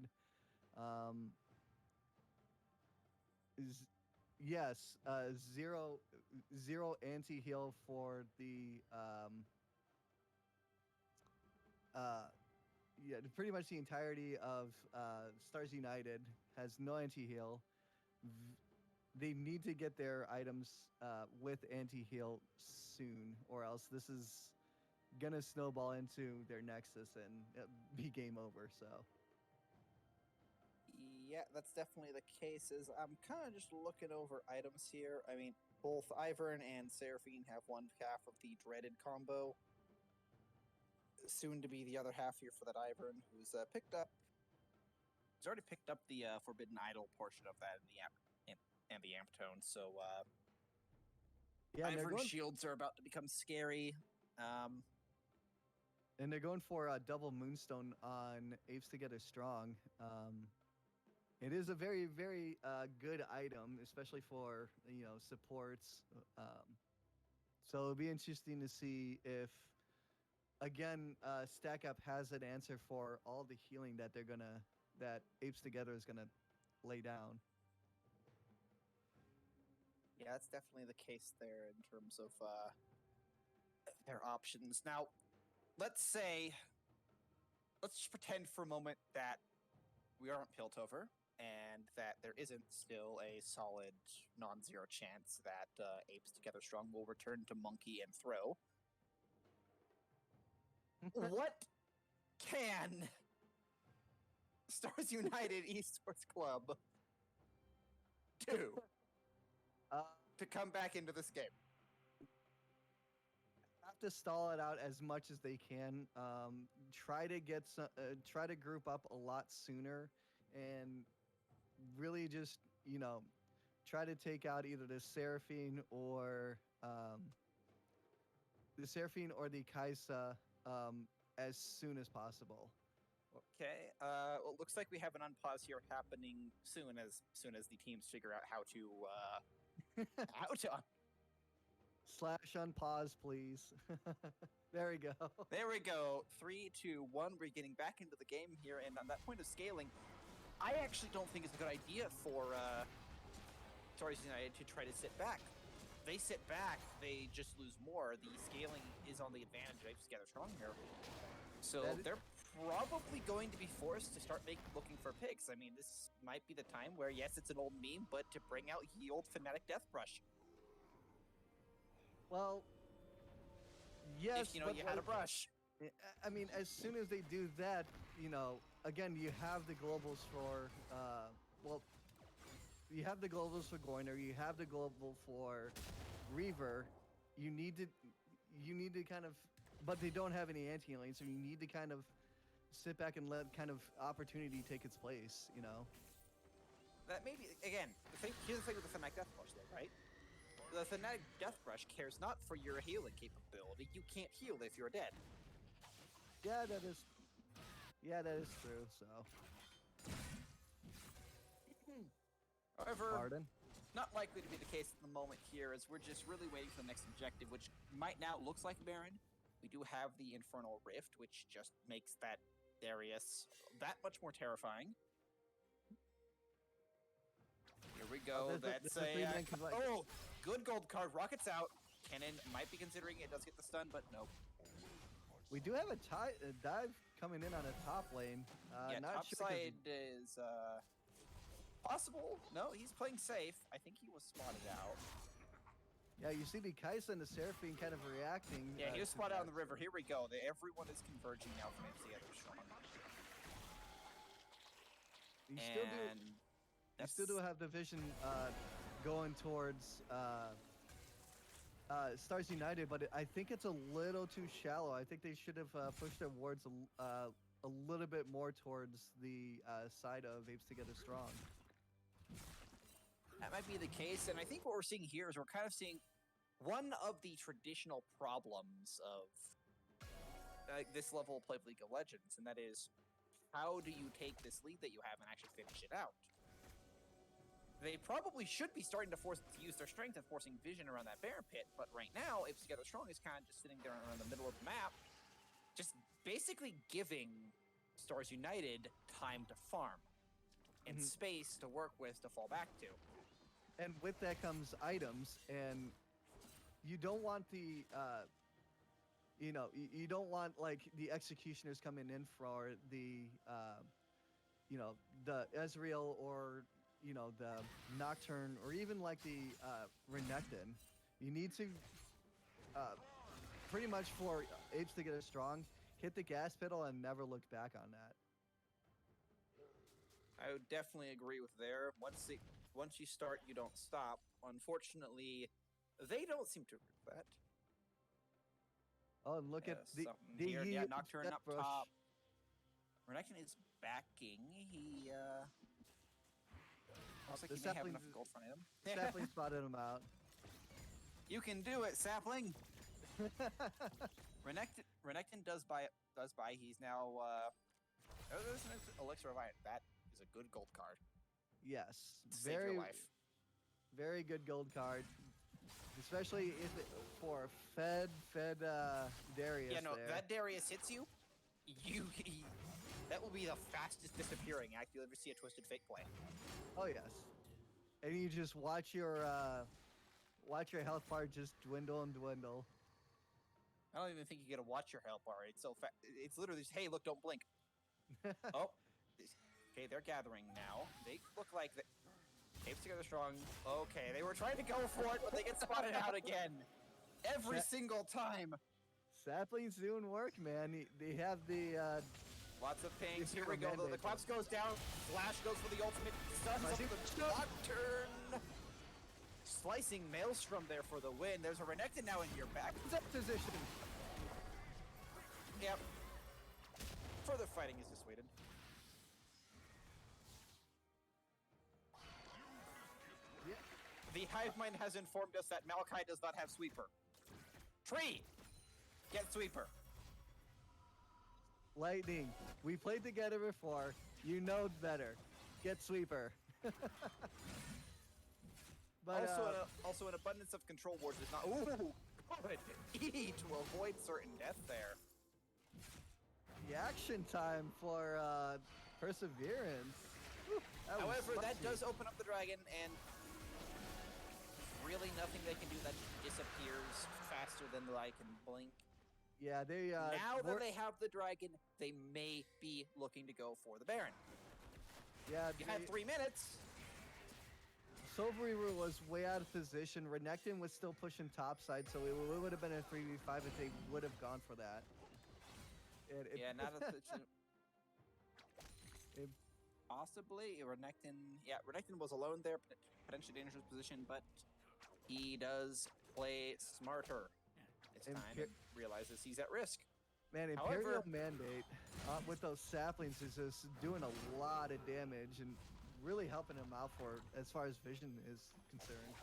Yes, zero anti-heal for the yeah, pretty much the entirety of Stars United has no anti-heal. They need to get their items with anti-heal soon, or else this is gonna snowball into their Nexus and be game over. So yeah, that's definitely the case. I'm kind of just looking over items here. I mean, both Ivern and Seraphine have one half of the dreaded combo. Soon to be the other half here for that Ivern, who's picked up He's already picked up the Forbidden Idol portion of that in the amp tone. So Yeah, and they're Ivern going shields are about to become scary. and they're going for a double moonstone on Apes Together Strong. It is a very, very good item, especially for supports. So it'll be interesting to see if, again, Stack Up has an answer for all the healing that that Apes Together is gonna lay down. Yeah, that's definitely the case there in terms of their options. Now, let's just pretend for a moment that we aren't Piltover and that there isn't still a solid non-zero chance that Apes Together Strong will return to Monkey and Throw. What can Stars United Esports Club do to come back into this game? Have to stall it out as much as they can. Try to get try to group up a lot sooner, and really just try to take out either the Seraphine or the Kaisa as soon as possible. Okay. Well, it looks like we have an unpause here happening soon as the teams figure out how to Slash unpause, please. There we go. There we go. 3, 2, 1. We're getting back into the game here, and on that point of scaling, I actually don't think it's a good idea for Stars United to try to sit back. They sit back, they just lose more. The scaling is on the advantage of Apes Together Strong here. So they're probably going to be forced to start looking for picks. I mean, this might be the time where, yes, it's an old meme, but to bring out the old Fnatic Death Brush. Well, yes, if you had a brush. I mean, as soon as they do that, again, you have the globals for, you have the globals for Goiner, you have the global for Reaver. You need to kind of, but they don't have any anti-healing, so you need to kind of sit back and let kind of opportunity take its place, That may be, again, here's the thing with the Fnatic Death Brush, though, right? The Fnatic Death Brush cares not for your healing capability. You can't heal if you're dead. Yeah, that is true, so. However, Pardon? not likely to be the case at the moment here, as we're just really waiting for the next objective, which might now looks like Baron. We do have the Infernal Rift, which just makes that Darius that much more terrifying. Here we go. That's oh, good gold card. Rockets out. Kennen might be considering it. Does get the stun, but nope. We do have a dive coming in on a top lane. Yeah, not top sure side is possible. No, he's playing safe. I think he was spotted out. Yeah, you see the Kaisa and the Seraphine kind of reacting. Yeah, he was spotted out on the river. Here we go. Everyone is converging now from Apes Together Strong. You still do have the vision going towards Stars United, but I think it's a little too shallow. I think they should have pushed their wards a little bit more towards the side of Apes Together Strong. That might be the case, and I think what we're seeing here is we're kind of seeing one of the traditional problems of this level of play of League of Legends, and that is, how do you take this lead that you have and actually finish it out? They probably should be starting to use their strength and forcing vision around that Baron pit, but right now, Apes Together Strong is kind of just sitting there around the middle of the map, just basically giving Stars United time to farm and space to work with to fall back to. And with that comes items, and you don't want the you don't want like the executioners coming in for the the Ezreal or the Nocturne or even like the Renekton. You need to pretty much for Apes to get it strong, hit the gas pedal and never look back on that. I would definitely agree with there. Once you start, you don't stop. Unfortunately, they don't seem to agree with that. Oh, and look at the Nocturne up top. Renekton is backing. He looks like The he may have saplings- enough gold for him. Sapling spotted him out. You can do it, Sapling. Renekton does buy. He's now. There's an elixir of iron. That is a good gold card. Yes, Save very your life. very good gold card, especially if it, for fed Darius. Yeah, no, there. that Darius hits you. That will be the fastest disappearing act you'll ever see a Twisted Fate play. Oh yes, and you just watch your health bar just dwindle and dwindle. I don't even think you get to watch your health bar. It's so fast. It's literally just, hey, look, don't blink. Oh, okay, they're gathering now. They look like the Apes together strong. Okay, they were trying to go for it, but they get spotted out again. Every single time. Sapling's doing work, man. They have the Lots of pings. Here Zero we go. The mandate. collapse goes down. Flash goes for the ultimate. Stuns I up think- the Nocturne. Slicing Maelstrom there for the win. There's a Renekton now in your back. that position. Yep. Further fighting is dissuaded. Yeah. The Hive Mind has informed us that Maokai does not have Sweeper. Tree! Get Sweeper. Lightning. We played together before. You know better. Get sweeper. But Also, an abundance of control wards is not. Ooh! Good E to avoid certain death there. the action time for perseverance. Whew, that was However, that spicy. does open up the dragon, and really nothing they can do that disappears faster than the eye can blink. Yeah, they Now that were- they have the dragon, they may be looking to go for the Baron. yeah, You had 3 minutes. Silvery was way out of position. Renekton was still pushing topside, so it would have been a 3v5 if they would have gone for that. Yeah, not a It- possibly Renekton. Yeah, Renekton was alone there, potentially dangerous position, but he does play smarter this time and realizes he's at risk. Man, However- Imperial Mandate with those saplings is just doing a lot of damage and really helping him out for as far as vision is concerned.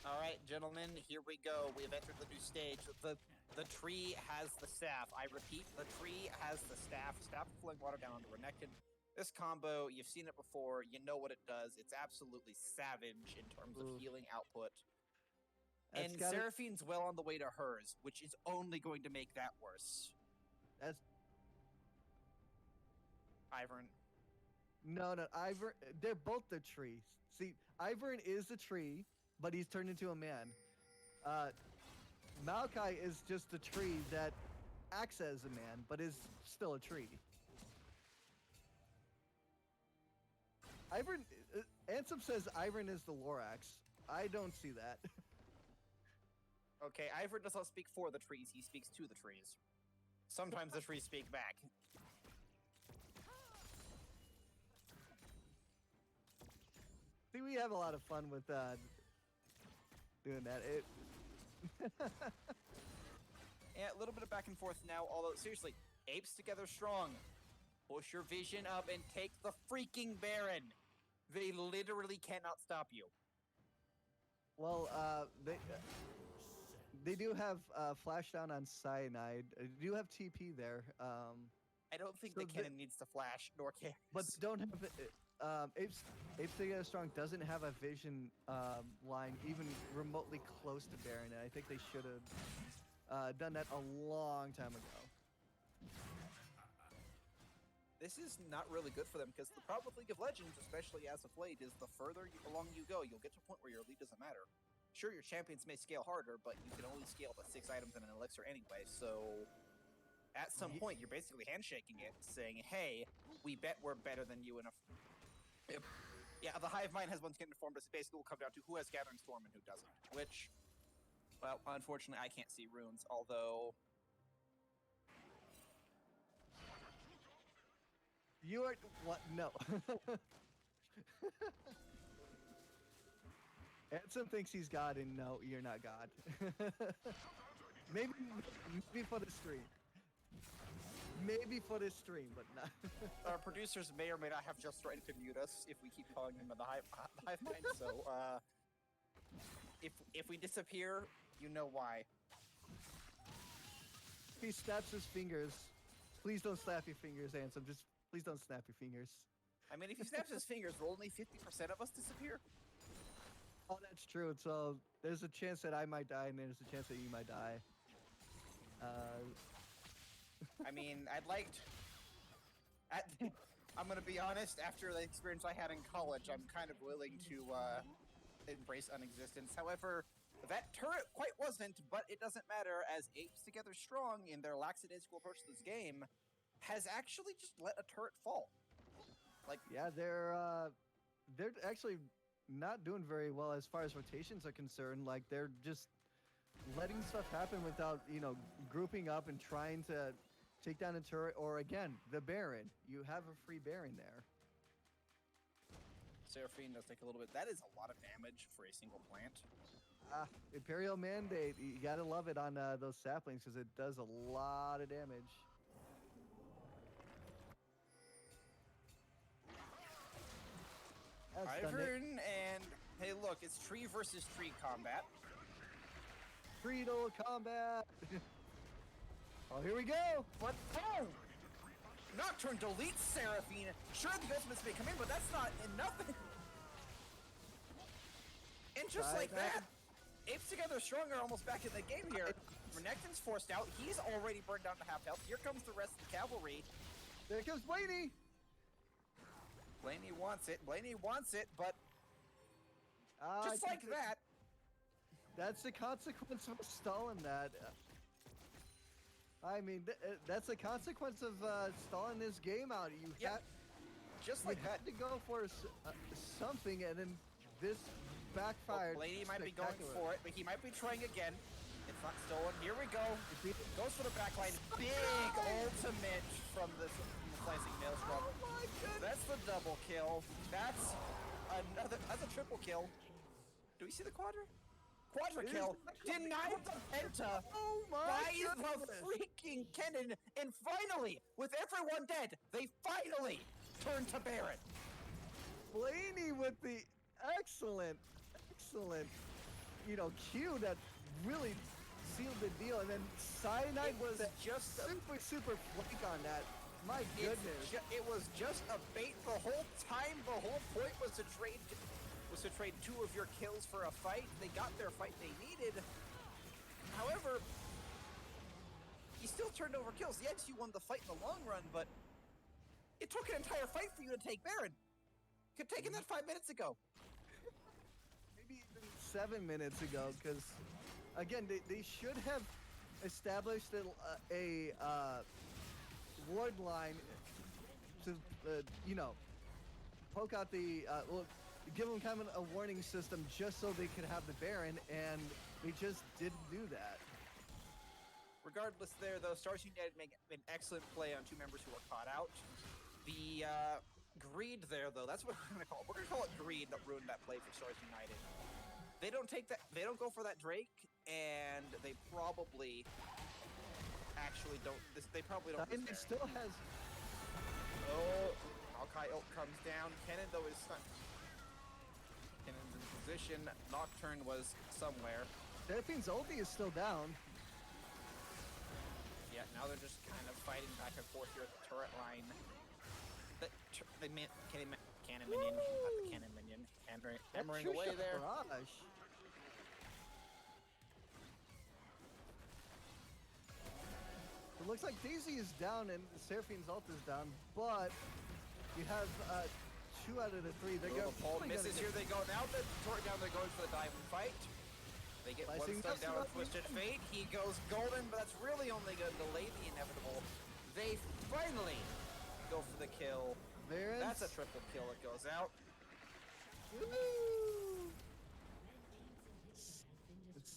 All right, gentlemen, here we go. We have entered the new stage. The tree has the staff. I repeat, the tree has the staff. Staff flowing water down onto Renekton. This combo, you've seen it before. You know what it does. It's absolutely savage in terms Ooh. of healing output. That's And gotta- Seraphine's well on the way to hers, which is only going to make that worse. That's Ivern. no, Ivern. They're both the tree. See, Ivern is the tree, but he's turned into a man. Maokai is just a tree that acts as a man, but is still a tree. Ivern, Ansem says Ivern is the Lorax. I don't see that. Okay, Ivern does not speak for the trees. He speaks to the trees. Sometimes the trees speak back. See, we have a lot of fun with doing that. Yeah, a little bit of back and forth now, although, seriously, Apes together strong. Push your vision up and take the freaking Baron. They literally cannot stop you. Well, they do have flash down on Cyanide. They do have TP there. I don't think So the cannon needs to flash, nor cares. But don't have Apes Together Strong doesn't have a vision line even remotely close to Baron, and I think they should have done that a long time ago. This is not really good for them, because the problem with League of Legends, especially as of late, is the further along you go, you'll get to a point where your lead doesn't matter. Sure, your champions may scale harder, but you can only scale to 6 items and an elixir anyway, so at some point you're basically handshaking it, saying, hey, we bet we're better than you enough. Yeah, the Hive Mind has once again informed us it basically will come down to who has Gathering Storm and who doesn't, which, well, unfortunately I can't see runes, although... You are what? No. Ansem thinks he's God, and no, you're not God. maybe for the stream. Maybe for this stream, but not. Our producers may or may not have just threatened to mute us if we keep calling them the hive mind. So if we disappear, you know why. He snaps his fingers. Please don't snap your fingers, Ansem. Just please don't snap your fingers. I mean, if he snaps his fingers, will only 50% of us disappear? Oh, that's true. So there's a chance that I might die, and there's a chance that you might die. I mean, I'm gonna be honest. After the experience I had in college, I'm kind of willing to embrace unexistence. However, that turret quite wasn't, but it doesn't matter, as Apes Together Strong, in their lackadaisical approach to this game, has actually just let a turret fall. Like, yeah, they're actually not doing very well as far as rotations are concerned. Like, they're just letting stuff happen without, grouping up and trying to take down a turret, or again, the Baron. You have a free Baron there. Seraphine does take a little bit. That is a lot of damage for a single plant. Imperial Mandate, you gotta love it on those saplings because it does a lot of damage. Ivern, and hey, look, it's tree versus tree combat. Treedle combat! Oh, here we go! But oh! Nocturne deletes Seraphine. Sure, the ultimates may come in, but that's not enough. And just like that, Apes Together Strong are almost back in the game here. Renekton's forced out. He's already burned down to half health. Here comes the rest of the cavalry. There comes Blaney! Blaney wants it. Blaney wants it, but just like that. That's the consequence of stalling that. I mean, that's a consequence of stalling this game out. You had to go for something, and then this backfired. Blaney might be going for it, but he might be trying again. It's not stolen. Here we go. Goes for the backline. Big ultimate from the slicing maelstrom. Oh my goodness. That's the double kill. That's a triple kill. Do we see the quadra? Quadra kill. Denied the penta by the freaking Kennen. And finally, with everyone dead, they finally turn to Baron. Blaney with the excellent, cue that really sealed the deal. And then Cyanide was just super flake on that. My goodness. It was just a bait the whole time. The whole point was to trade two of your kills for a fight. They got their fight they needed. However, you still turned over kills. Yes, you won the fight in the long run, but it took an entire fight for you to take Baron. Could have taken that 5 minutes ago. Maybe even 7 minutes ago, because again, they should have established a ward line to poke out the give them kind of a warning system just so they could have the Baron, and they just didn't do that. Regardless, there though, Stars United make an excellent play on two members who are caught out. The greed there though, that's what we're gonna call it. We're gonna call it greed that ruined that play for Stars United. They don't take that. They don't go for that Drake, and they probably actually don't. They probably don't. And it still has. Oh, Maokai ult comes down. Kennen though is stunned. Kennen's in position. Nocturne was somewhere. Seraphine's ulti is still down. Yeah, now they're just kind of fighting back and forth here at the turret line. Cannon minion, not the cannon minion. Hammering away there. Barrage. It looks like Daisy is down and Seraphine's ult is down, but you have 2 out of the 3. They're going. Paul misses here. They go now. The turret down. They're going for the dive and fight. They get one stun down on Twisted Fate. He goes golden, but that's really only going to delay the inevitable. They finally go for the kill. That's a triple kill. It goes out. Woo!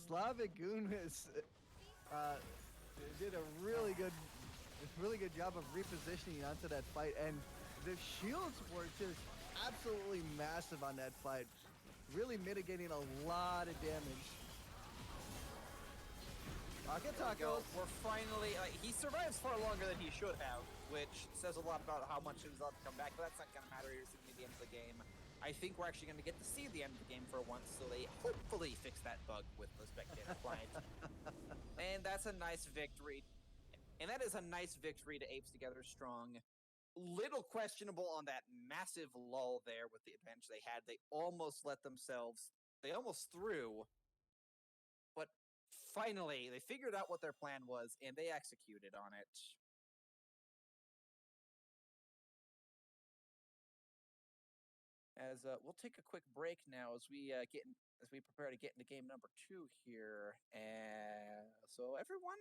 Slavic Goon did a really good job of repositioning onto that fight, and the shields were just absolutely massive on that fight, really mitigating a lot of damage. Pocket There we go. tacos. We're finally... he survives far longer than he should have, which says a lot about how much he was allowed to come back, but that's not going to matter. Here's going to be the end of the game. I think we're actually going to get to see the end of the game for once, so they hopefully fix that bug with the spectator client. And that's a nice victory. And that is a nice victory to Apes Together Strong. Little questionable on that massive lull there with the advantage they had. They almost let themselves... They almost threw... But finally, they figured out what their plan was, and they executed on it. As we'll take a quick break now as we prepare to get into game number 2 here. And so everyone,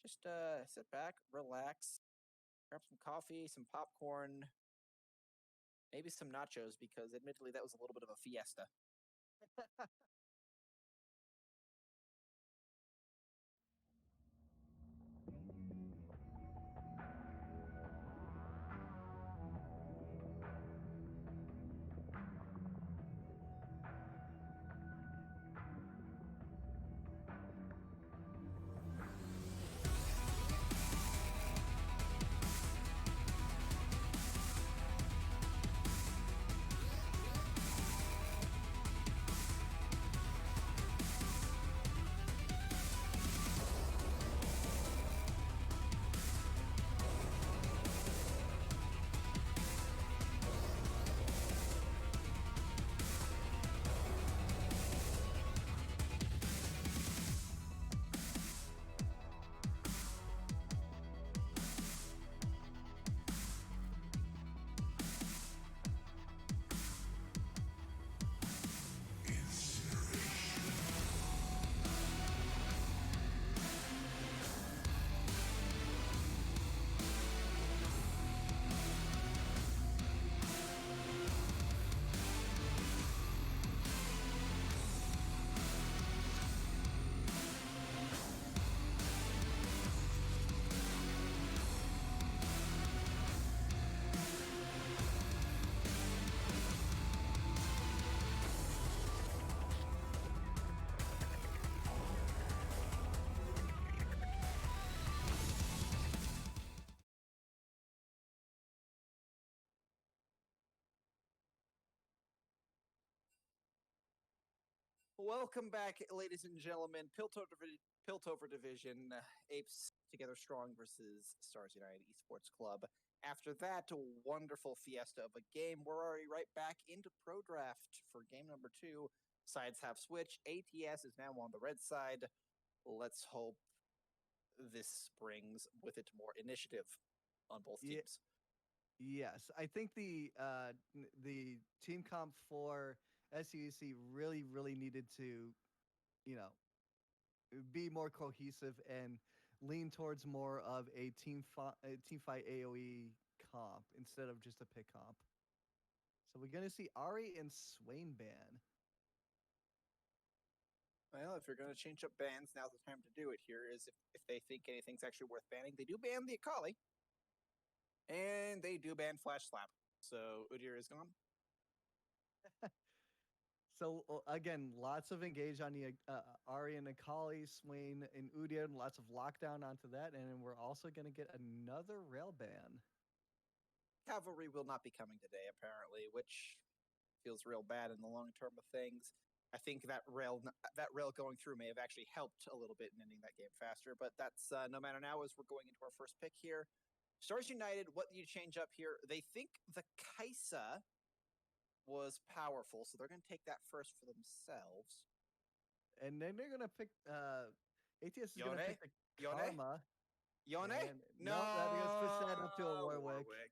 just sit back, relax, grab some coffee, some popcorn, maybe some nachos, because admittedly that was a little bit of a fiesta. Welcome back, ladies and gentlemen. Piltover Division, Apes Together Strong versus Stars United Esports Club. After that wonderful fiesta of a game, we're already right back into Pro Draft for game number 2. Sides have switched. ATS is now on the red side. Let's hope this brings with it more initiative on both teams. Yes, I think the team comp for SUC really needed to, be more cohesive and lean towards more of a team fight AOE comp instead of just a pick comp. So we're gonna see Ari and Swain ban. Well, if you're going to change up bans, now's the time to do it. Here is if they think anything's actually worth banning. They do ban the Akali, and they do ban Flash Slap. So Udyr is gone. So again, lots of engage on the Ari and Akali, Swain and Udyr, and lots of lockdown onto that, and then we're also going to get another rail ban. Cavalry will not be coming today, apparently, which feels real bad in the long term of things. I think that rail going through may have actually helped a little bit in ending that game faster, but that's no matter now as we're going into our first pick here. Stars United, what do you change up here? They think the Kaisa was powerful, so they're going to take that first for themselves. And then they're going to pick, ATS is going to pick the Karma. Yone? No, that gets pushed out up to a Warwick.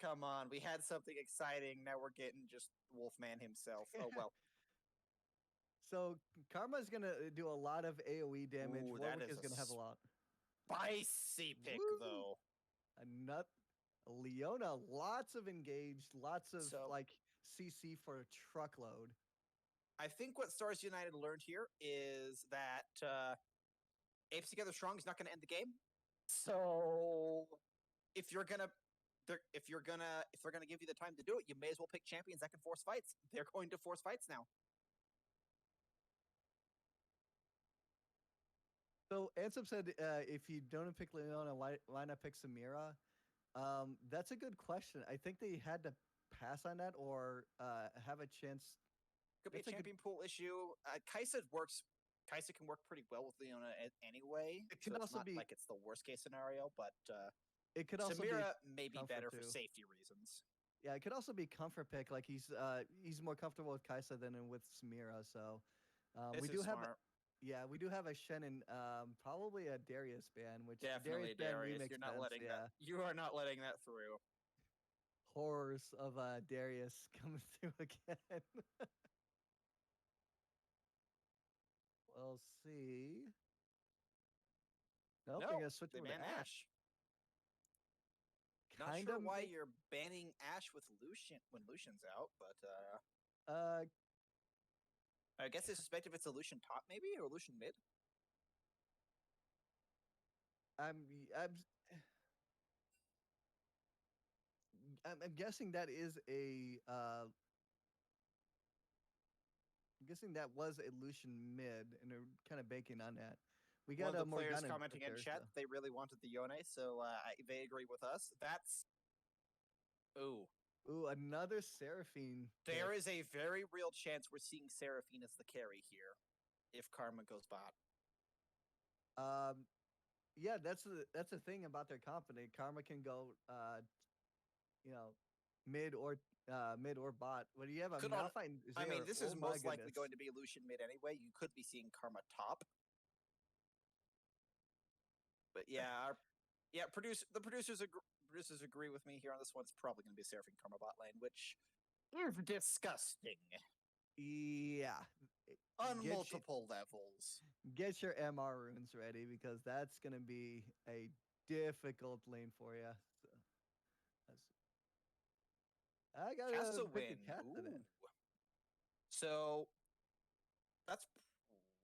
Come on, we had something exciting. Now we're getting just Wolfman himself. Oh, well. So Karma is going to do a lot of AoE damage. Ooh, Warwick is going to have a lot. Spicy pick, though. Leona, lots of engaged, lots of CC for a truckload. I think what Stars United learned here is that Apes Together Strong is not going to end the game. So if they're gonna give you the time to do it, you may as well pick champions that can force fights. They're going to force fights now. So Ansem said, if you don't pick Leona, why not pick Samira? That's a good question. I think they had to pass on that or have a chance. Could be a That's a good. champion pool issue. Kai'Sa works. Kai'Sa can work pretty well with Leona anyway. It So could it's also not be. like it's the worst case scenario, but It could also be a Samira may be comfort better for too. safety reasons. Yeah, it could also be comfort pick. Like he's more comfortable with Kaisa than with Samira. So This we is do have smart. we do have a Shen and probably a Darius ban, which Definitely Ban Darius. remix You're not bans, letting yeah. that. You are not letting that through. Horrors of Darius coming through again. We'll see. Nope, they're No, gonna switch they over to ban Ash. Ash. Not Kind sure of why you're banning Ash with Lucian when Lucian's out, but uh I guess they suspect if it's a Lucian top maybe or Lucian mid. I'm I'm I'm guessing that is a I'm guessing that was a Lucian mid, and they're kind of banking on that. We One got of a the players Morgana commenting in there, chat so. they really wanted the Yone, so they agree with us. That's ooh. Ooh, another Seraphine. There pick. is a very real chance we're seeing Seraphine as the carry here if Karma goes bot. Yeah, that's the thing about their confident. Karma can go, you know, mid or bot. When you have a Could on, Malphite and I mean, Zera, this oh is my most likely goodness. going to be Lucian mid anyway. You could be seeing Karma top. But yeah, the producers agree with me here on this one. It's probably going to be Seraphine Karma bot lane, which is disgusting Yeah, on get multiple levels. get your MR runes ready because that's gonna be a difficult lane for you. So, I Cast gotta a pick a win. cat to Ooh. that. So that's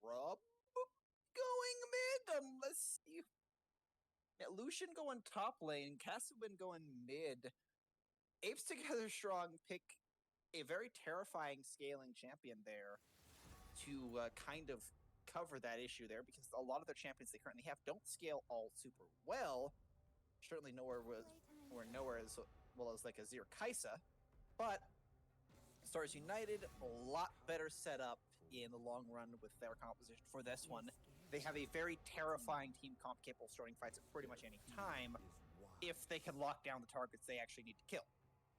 probably going mid. Let's see. Yeah, Lucian going top lane, Cassowin going mid. Apes together strong pick a very terrifying scaling champion there to kind of cover that issue there because a lot of their champions they currently have don't scale all super well. Certainly nowhere as well as like a Zero Kaisa, but Stars United a lot better set up in the long run with their composition for this one. They have a very terrifying team comp capable of starting fights at pretty much any time if they can lock down the targets they actually need to kill.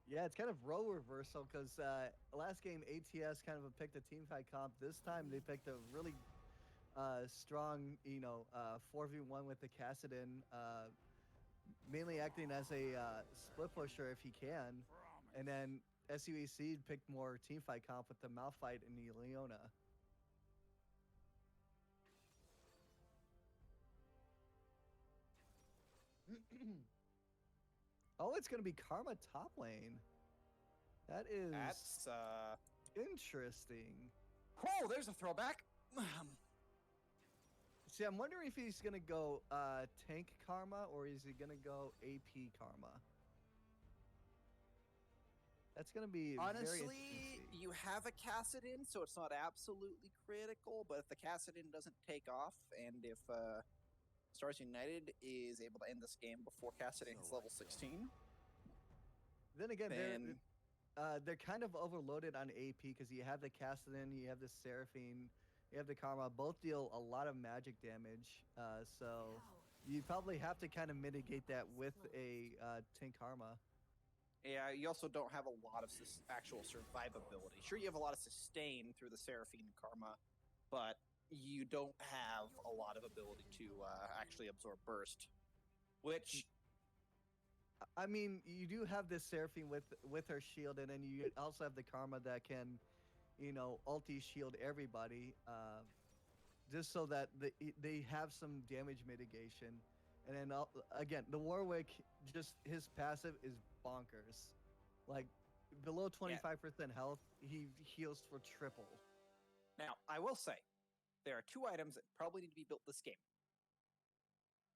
Yeah, it's kind of role reversal because last game ATS kind of picked a team fight comp. This time they picked a really strong, 4v1 with the Cassidin, mainly acting as a split pusher if he can, and then SUEC picked more team fight comp with the Malphite and the Leona. Oh, it's gonna be Karma top lane. That's interesting. Oh, there's a throwback. See, I'm wondering if he's gonna go tank Karma or is he gonna go AP Karma? That's gonna be honestly. You have a Cassidin, so it's not absolutely critical. But if the Cassidin doesn't take off, and if Stars United is able to end this game before Cassidin hits level 16, then again, they're kind of overloaded on AP because you have the Cassidin, you have the Seraphine, you have the Karma. Both deal a lot of magic damage, so you probably have to kind of mitigate that with a tank Karma. Yeah, you also don't have a lot of actual survivability. Sure, you have a lot of sustain through the Seraphine and Karma, but you don't have a lot of ability to actually absorb burst, which... I mean, you do have this Seraphine with her shield, and then you also have the Karma that can, ulti shield everybody, just so that they have some damage mitigation. And then again, the Warwick, just his passive is bonkers. Like below 25% health, he heals for triple. Now, I will say, there are two items that probably need to be built this game.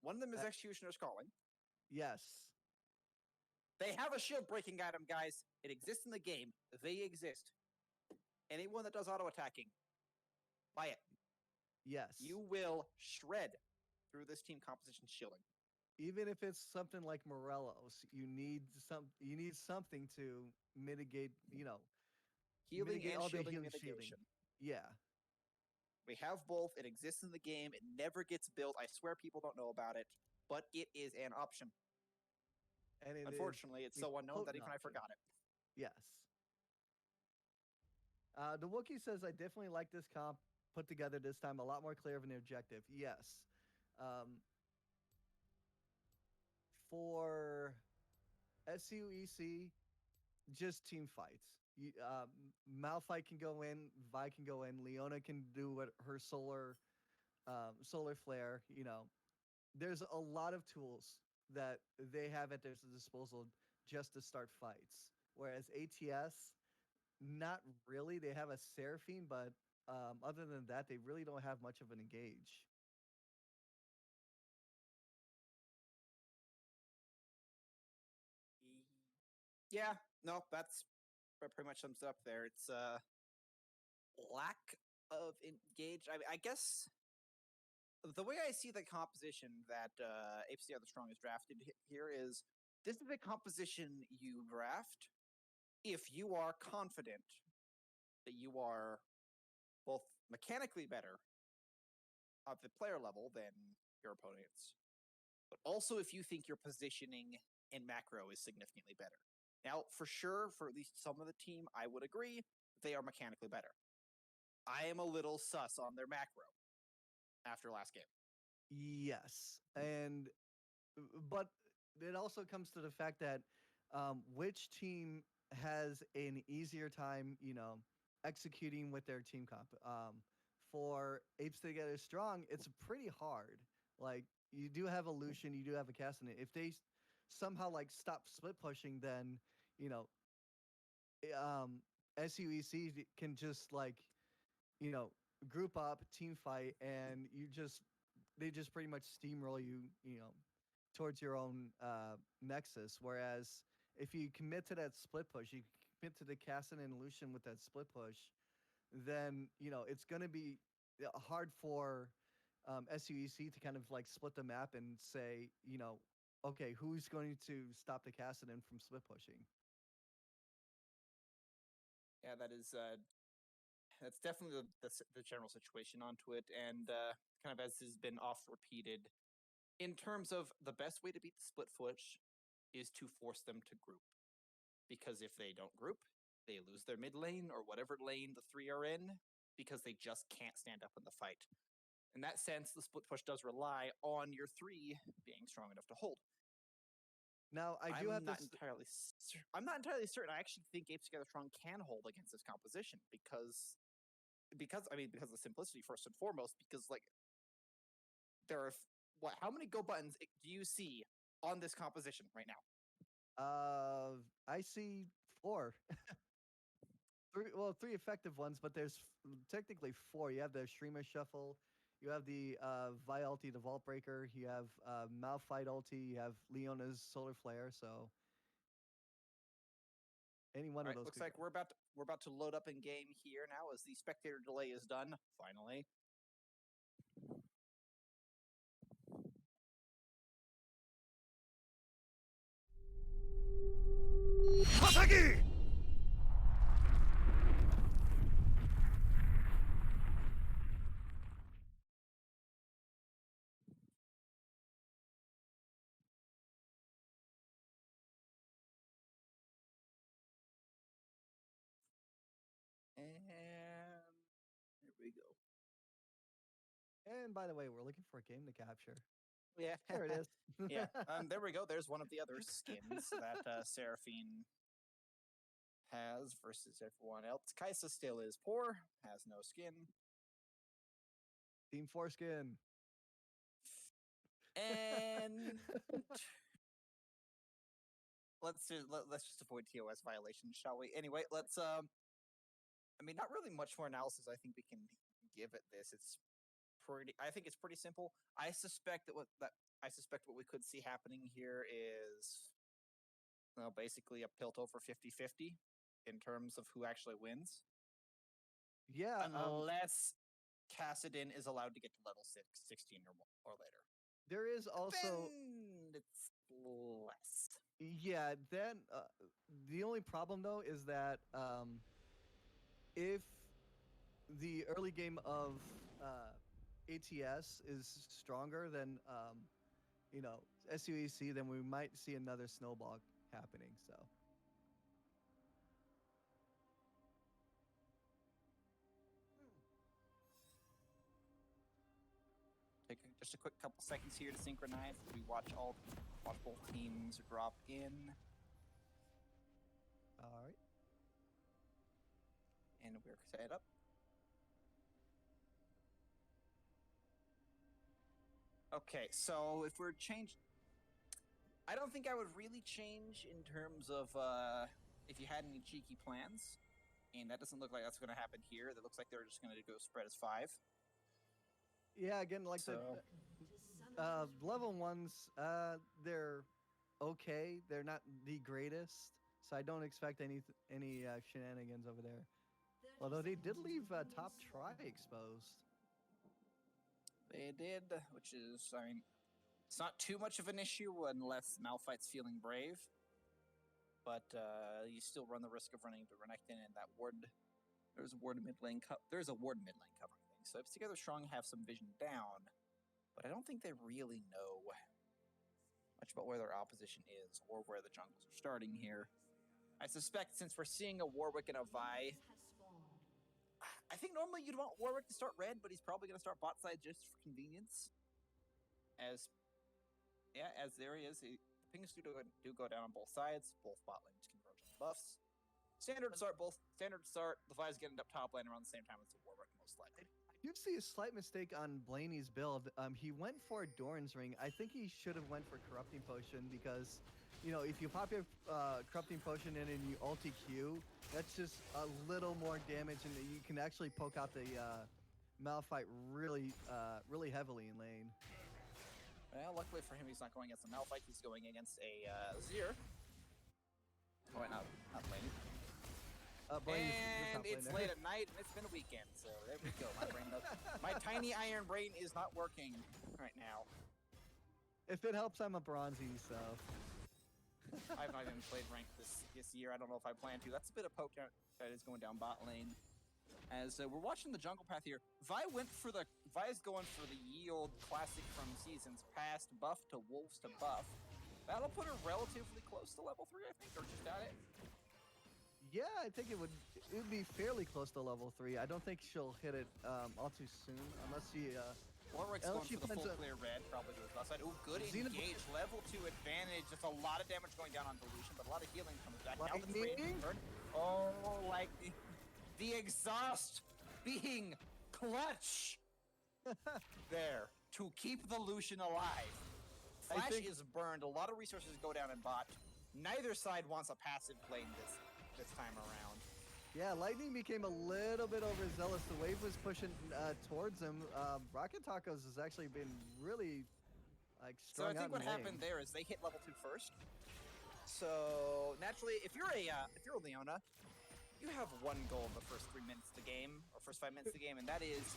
One of them is Executioner's Calling. Yes. They have a shield breaking item, guys. It exists in the game. They exist. Anyone that does auto attacking, buy it. Yes. You will shred through this team composition shilling. Even if it's something like Morelos, you need something to mitigate, Healing mitigate and all the shielding healing shielding. mitigation. Yeah. We have both. It exists in the game. It never gets built. I swear people don't know about it, but it is an option. And it Unfortunately, it's is a so unknown that potent even I option. forgot it. Yes. The Wookiee says, I definitely like this comp put together this time. A lot more clear of an objective. Yes. Um, for SUEC, just team fights. Malphite can go in, Vi can go in, Leona can do what her solar flare. There's a lot of tools that they have at their disposal just to start fights. Whereas ATS, not really. They have a Seraphine, but other than that, they really don't have much of an engage. Yeah, no, that's pretty much sums it up there. It's lack of engage. I guess the way I see the composition that Apes the Strong is drafted here is this is a composition you draft if you are confident that you are both mechanically better at the player level than your opponents, but also if you think your positioning in macro is significantly better. Now, for sure, for at least some of the team, I would agree they are mechanically better. I am a little sus on their macro after last game. Yes, but it also comes to the fact that which team has an easier time, executing with their team comp. For Apes Together Strong, it's pretty hard. Like, you do have a Lucian, you do have a Castanet. If they somehow like stop split pushing, then you know SUEC can just like you know group up, team fight, and they just pretty much steamroll you towards your own nexus. Whereas if you commit to that split push, you commit to the Cassin and Lucian with that split push, then it's going to be hard for SUEC to kind of like split the map and say, okay, who's going to stop the Cassidin from split pushing? Yeah, that's definitely the general situation onto it, and kind of as has been oft repeated, in terms of the best way to beat the split push is to force them to group. Because if they don't group, they lose their mid lane or whatever lane the three are in because they just can't stand up in the fight. In that sense, the split push does rely on your three being strong enough to hold. Now, I'm not entirely certain. I actually think Apes Together Strong can hold against this composition because of the simplicity first and foremost. Because like there are how many go buttons do you see on this composition right now? I see 4. Three effective ones, but there's technically 4. You have the Streamer Shuffle, you have the Vi ulti, the Vault Breaker, you have Malphite ulti, you have Leona's Solar Flare. So any one of those. Looks like we're about to load up in game here now as the spectator delay is done. Finally. Masagi! And here we go. And by the way, we're looking for a game to capture. Yeah, there it is. Yeah, there we go. There's one of the other skins that Seraphine has versus everyone else. Kaisa still is poor, has no skin. Team Foreskin. And let's just avoid TOS violations, shall we? Anyway, let's not really much more analysis I think we can give at this. I think it's pretty simple. I suspect what we could see happening here is basically a Piltover 50-50 in terms of who actually wins. Yeah, unless Cassidin is allowed to get to level 16 or later. There is also Then it's less. yeah. Then the only problem though is that if the early game of ATS is stronger than SUEC, then we might see another snowball happening. So Take just a quick couple seconds here to synchronize. We watch both teams drop in, all right. and we're set up. Okay, so if we're changed, I don't think I would really change in terms of if you had any cheeky plans, and that doesn't look like that's going to happen here. That looks like they're just going to go spread as 5. Yeah, again, like So the level ones, they're okay. They're not the greatest, so I don't expect any shenanigans over there. Although they did leave top try exposed. they did, which is, I mean, it's not too much of an issue unless Malphite's feeling brave, but you still run the risk of running into Renekton and that ward. There's a ward mid lane covering things. So if Together Strong have some vision down, but I don't think they really know much about where their opposition is or where the jungles are starting here. I suspect since we're seeing a Warwick and a Vi, I think normally you'd want Warwick to start red, but he's probably going to start bot side just for convenience. As there he is. The pings do go down on both sides. Both bot lanes converge on buffs. Standard start. The Vi's getting up top lane around the same time as the Warwick, most likely. I do see a slight mistake on Blaney's build. He went for Doran's Ring. I think he should have went for Corrupting Potion because, if you pop your Corrupting Potion in and you ulti Q, that's just a little more damage, and you can actually poke out the Malphite really heavily in lane. Well, luckily for him, he's not going against a Malphite. He's going against a Azir. Oh, wait, not Blaney. And it's late at night, and it's been a weekend, so there we go. My tiny iron brain is not working right now. If it helps, I'm a bronzy, so. I've not even played ranked this year. I don't know if I plan to. That's a bit of poke that is going down bot lane. As we're watching the jungle path here, Vi is going for the yield classic from seasons past, buff to wolves to buff. That'll put her relatively close to level 3, I think, or just at it. Yeah, I think it would be fairly close to level 3. I don't think she'll hit it all too soon, unless she. Warwick's going for the full clear red, probably to his left side. Ooh, good engage, level 2 advantage. Just a lot of damage going down on Dilution, but a lot of healing comes back. Now the trade. Oh, like the exhaust being clutch there to keep the Lucian alive. Flash is burned. A lot of resources go down in bot. Neither side wants a passive lane this time around. Yeah, Lightning became a little bit overzealous. The wave was pushing towards him. Rocket Tacos has actually been really So I strong. think what happened there is they hit level 2 first. So naturally, if you're a Leona, you have one goal in the first 3 minutes of the game, or first 5 minutes of the game, and that is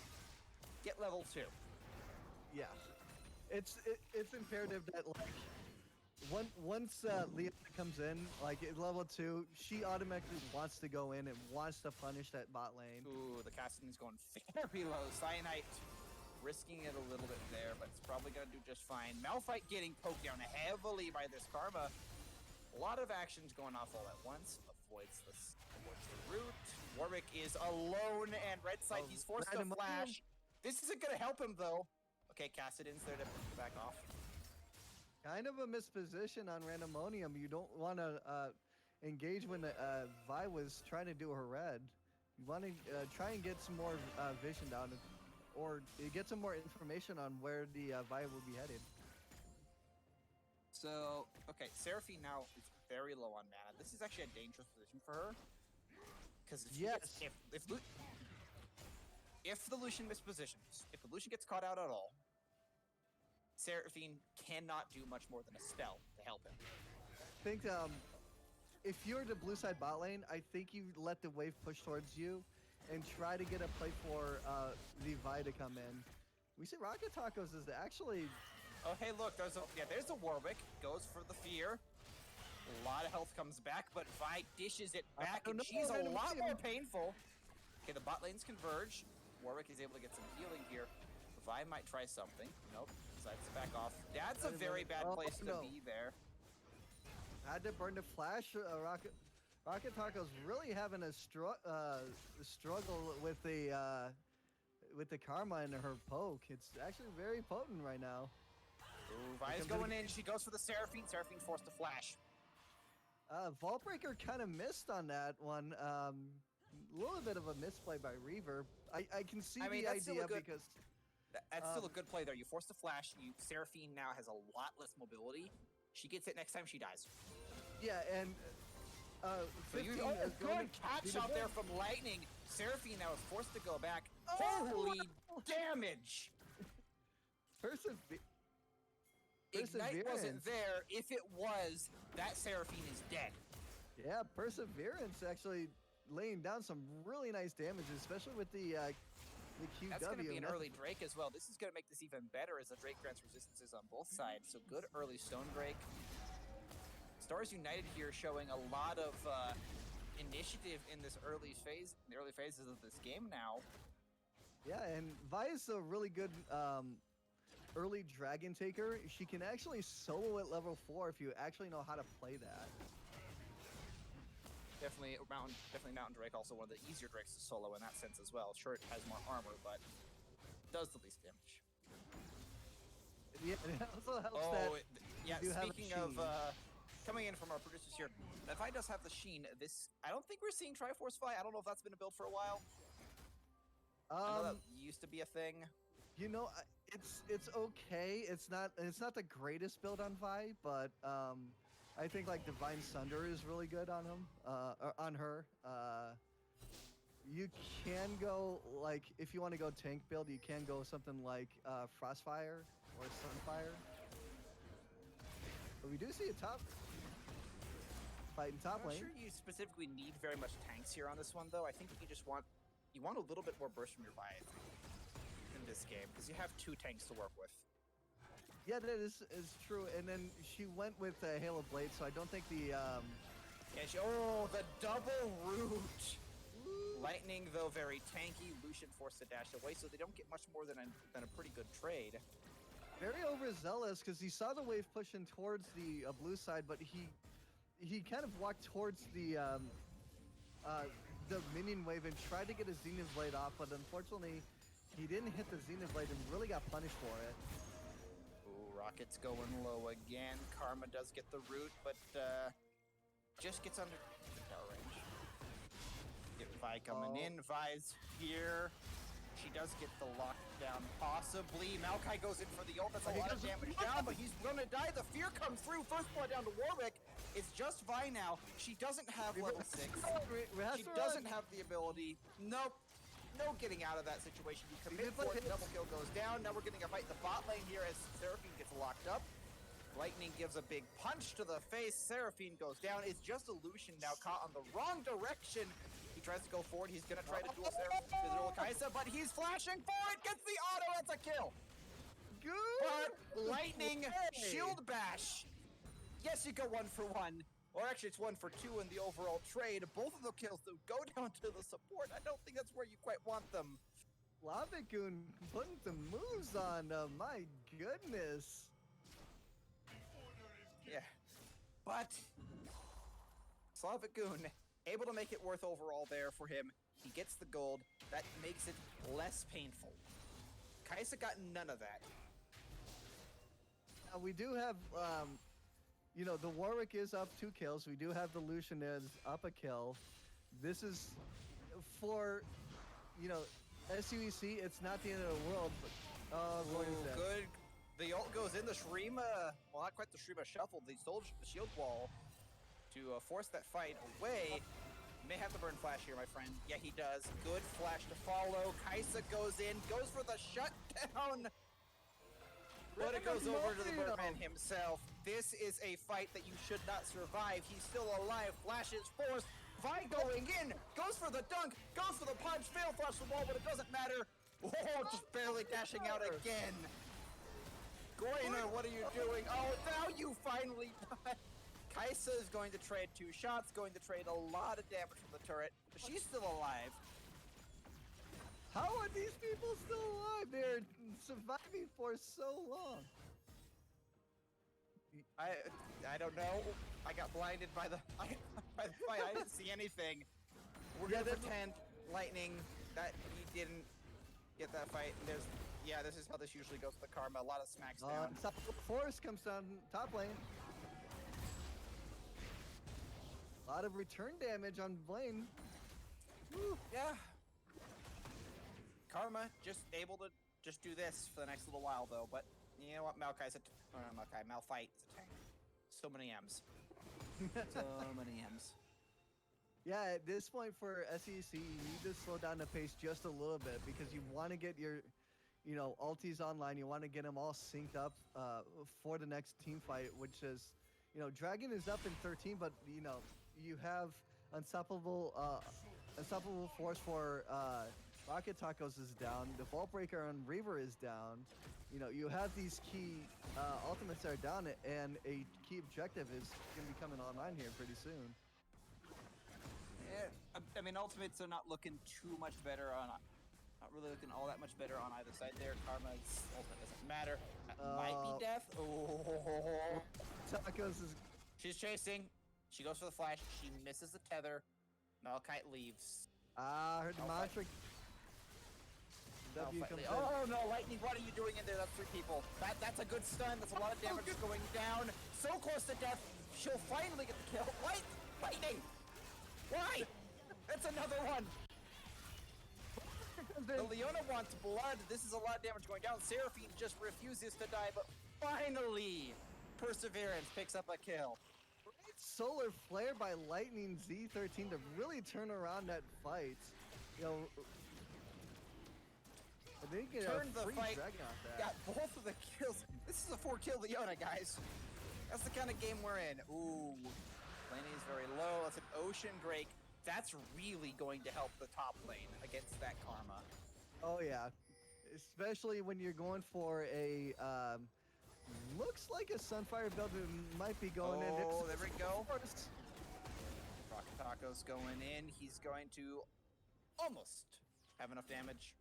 get level 2. Yeah, it's imperative that once Leona comes in, at level 2, she automatically wants to go in and wants to punish that bot lane. Ooh, the casting is going very low. Cyanite risking it a little bit there, but it's probably going to do just fine. Malphite getting poked down heavily by this Karma. A lot of actions going off all at once. Avoids the root. Warwick is alone, and red side, he's forced to flash. This isn't going to help him, though. Okay, Cassidin's there to back off. Kind of a misposition on Randomonium. You don't want to engage when Vi was trying to do her red. You want to try and get some more vision down, or get some more information on where the Vi will be headed. So, okay, Seraphine now is very low on mana. This is actually a dangerous position for her. Because if the Lucian mispositions, if the Lucian gets caught out at all, Seraphine cannot do much more than a spell to help him. I think if you're the blue side bot lane, I think you let the wave push towards you and try to get a play for the Vi to come in. We see Rocket Tacos is actually Oh, hey, look, there's a Warwick. Goes for the fear. A lot of health comes back, but Vi dishes it back, and she's a lot more painful. Okay, the bot lanes converge. Warwick is able to get some healing here. Vi might try something. Nope, decides to back off. That's a very bad place to be there. Had to burn the flash. Rocket Taco's really having a struggle with the karma in her poke. It's actually very potent right now. Ooh, Vi's going in. She goes for the Seraphine. Seraphine forced to flash. Vault Breaker kind of missed on that one. A little bit of a misplay by Reaver. I can see the idea because that's still a good play there. You force the flash. Seraphine now has a lot less mobility. She gets it next time she dies. Yeah, and so good catch out there from Lightning. Seraphine now is forced to go back. Holy damage! Ignite wasn't there. If it was, that Seraphine is dead. Yeah, Perseverance actually laying down some really nice damage, especially with the QW. That's going to be an early Drake as well. This is going to make this even better as the Drake grants resistances on both sides. So good early Stone Break. Stars United here showing a lot of initiative in this early phases of this game now. Yeah, and Vi is a really good early Dragon Taker. She can actually solo at level 4 if you actually know how to play that. Definitely Mountain Drake, also one of the easier Drakes to solo in that sense as well. Sure, it has more armor, but does the least damage. Yeah, it also helps speaking of coming in from our producers here, Vi does have the Sheen. I don't think we're seeing Triforce Vi. I don't know if that's been a build for a while. I know that used to be a thing. You know, it's okay. It's not the greatest build on Vi, but I think like Divine Sunder is really good on him, on her. You can go like if you want to go tank build, you can go something like Frostfire or Sunfire. But we do see a top fight in top lane. I'm not sure you specifically need very much tanks here on this one, though. I think you just want a little bit more burst from your Vi in this game because you have 2 tanks to work with. Yeah, that is true. And then she went with Hail of Blade, so I don't think the the double root. Lightning, though, very tanky. Lucian forced to dash away, so they don't get much more than a pretty good trade. Very overzealous because he saw the wave pushing towards the blue side, but he kind of walked towards the minion wave and tried to get his Zenith Blade off, but unfortunately he didn't hit the Zenith Blade and really got punished for it. Ooh, Rocket's going low again. Karma does get the root, but just gets under tower range. Get Vi coming in. Vi's here. She does get the lockdown, possibly. Maokai goes in for the ult. That's a lot of damage down, but he's gonna die. The fear comes through. First blood down to Warwick. It's just Vi now. She doesn't have level 6. She doesn't have the ability. Nope. No getting out of that situation. You commit for it. Double kill goes down. Now we're getting a fight in the bot lane here as Seraphine gets locked up. Lightning gives a big punch to the face. Seraphine goes down. It's just Lucian now caught on the wrong direction. He tries to go forward. He's going to try to duel Seraphine with duel Kaisa, but he's flashing for it. Gets the auto. That's a kill. Good. But Lightning shield bash. Yes, you go 1 for 1. Or actually, it's 1 for 2 in the overall trade. Both of the kills do go down to the support. I don't think that's where you quite want them. Lavikoon putting some moves on. My goodness. Yeah. But Slavikoon able to make it worth overall there for him. He gets the gold. That makes it less painful. Kaisa got none of that. We do have, you know, the Warwick is up 2 kills. We do have the Lucian is up a kill. This is for, you know, SUEC, it's not the end of the world, but good. The ult goes in. The Shurima, well, not quite the Shurima shuffle. They stole the shield wall to force that fight away. May have to burn flash here, my friend. Yeah, he does. Good flash to follow. Kaisa goes in, goes for the shutdown. But it goes over to the Birdman himself. This is a fight that you should not survive. He's still alive. Flash is forced. Vi going in. Goes for the dunk. Goes for the punch. Fail flash the wall, but it doesn't matter. Oh, just barely dashing out again. Goiner, what are you doing? Oh, now you finally... Kaisa is going to trade 2 shots, going to trade a lot of damage from the turret, but she's still alive. How are these people still alive? They're surviving for so long. I don't know. I got blinded by the fight. I didn't see anything. We're gonna pretend lightning that he didn't get that fight. And this is how this usually goes with the karma. A lot of smacks down. Force comes down top lane. A lot of return damage on Blaine. Woo. Yeah. Karma just able to just do this for the next little while though. But you know what? Malphite is a tank. So many M's. So many M's. Yeah, at this point for SEC, you need to slow down the pace just a little bit because you want to get your, ultis online. You want to get them all synced up for the next team fight, which is, Dragon is up in 13, but, you have Unstoppable Force for Rocket Tacos is down. The Vault Breaker on Reaver is down. You have these key ultimates that are down, and a key objective is going to be coming online here pretty soon. Yeah, I mean, ultimates are not looking too much better on, not really looking all that much better on either side there. Karma's ultimate doesn't matter. That might be death. Oh, Tacos is. She's chasing. She goes for the flash. She misses the tether. Malphite leaves. Her mantra. Oh no, Lightning! What are you doing in there? That's 3 people. That's a good stun. That's a lot of damage going down. So close to death. She'll finally get the kill. Lightning! Why? That's another one. The Leona wants blood. This is a lot of damage going down. Seraphine just refuses to die, but finally, Perseverance picks up a kill. Great solar flare by Lightning Z13 to really turn around that fight. I think Turned the fight. Dragon off that. Got both of the kills. This is a 4-kill Leona, guys. That's the kind of game we're in. Ooh. Laning is very low. That's an Ocean Drake. That's really going to help the top lane against that karma. Oh yeah, especially when you're going for a looks like a Sunfire build that might be going in. Oh, there we go. Rocket Taco's going in. He's going to almost have enough damage.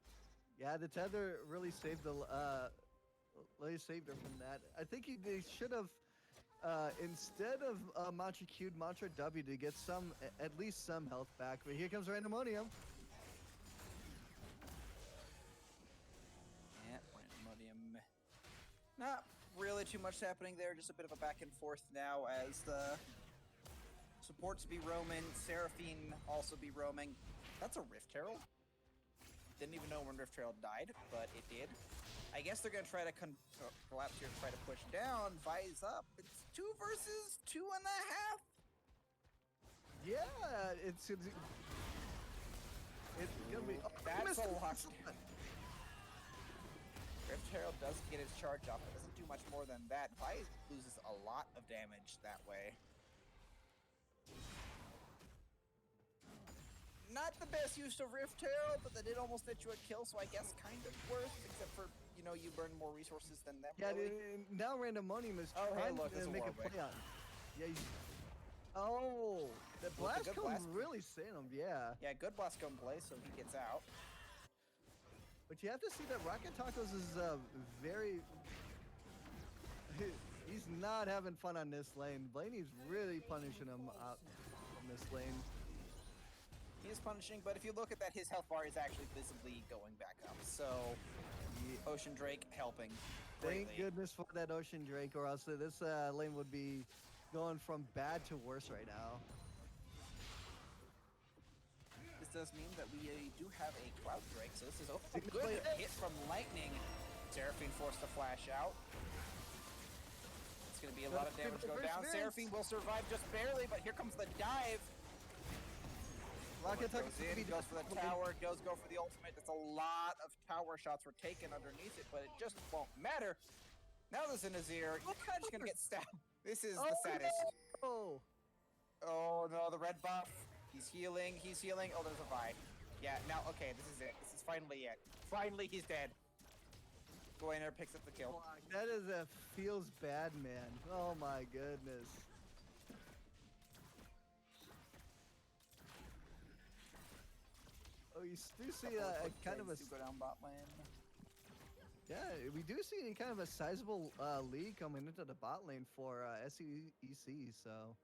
Yeah, the tether really saved her from that. I think they should have. Instead of Mantra Q, Mantra W to get at least some health back. But here comes Randomonium. Yeah, Randomonium. Not really too much happening there. Just a bit of a back and forth now as the supports be roaming. Seraphine also be roaming. That's a Rift Herald. Didn't even know when Rift Herald died, but it did. I guess they're going to try to collapse here and try to push down. Vise up. It's 2 versus 2.5. Yeah, it's gonna be. Oh, that's a lot. Rift Herald does get his charge off. It doesn't do much more than that. Vise loses a lot of damage that way. Not the best use of Rift Herald, but they did almost get you a kill, so I guess kind of worth, except for, you burn more resources than them. Yeah, really. now Randomonium is trying to make a play on. Yeah, the blast cone really saved him, yeah. Yeah, good blast cone play, so he gets out. But you have to see that Rocket Tacos is very... He's not having fun on this lane. Blaney's really punishing him out on this lane. He is punishing, but if you look at that, his health bar is actually visibly going back up. So, Ocean Drake helping greatly. Thank goodness for that Ocean Drake, or else this lane would be going from bad to worse right now. This does mean that we do have a Cloud Drake, so this is a good hit from Lightning. Seraphine forced to flash out. It's going to be a lot of damage go down. Seraphine will survive just barely, but here comes the dive. Rocket goes in, goes for the tower, go for the ultimate. It's a lot of tower shots were taken underneath it, but it just won't matter. Now there's a Nazir. You're kind of just gonna get stabbed. This is the saddest. No. Oh no, the red buff. He's healing. Oh, there's a Vi. Yeah, now, okay, this is it. This is finally it. Finally, he's dead. Goiner picks up the kill. Fuck, that is a feels bad, man. Oh my goodness. Oh, you do see a kind of a go down bot lane. yeah. We do see kind of a sizable lead coming into the bot lane for SEC. So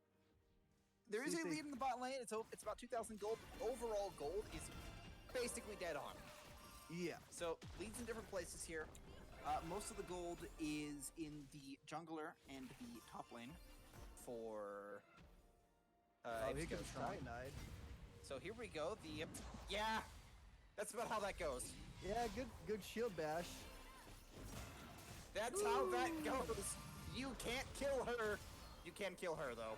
There is a See, lead in the bot lane. It's about 2,000 gold. Overall gold is basically dead on. yeah. So leads in different places here. Most of the gold is in the jungler and the top lane for. Oh, Apes he Go comes Strong. cyanide. So here we go. Yeah, that's about how that goes. Yeah, good shield bash. That's how that goes. You can't kill her. You can kill her though.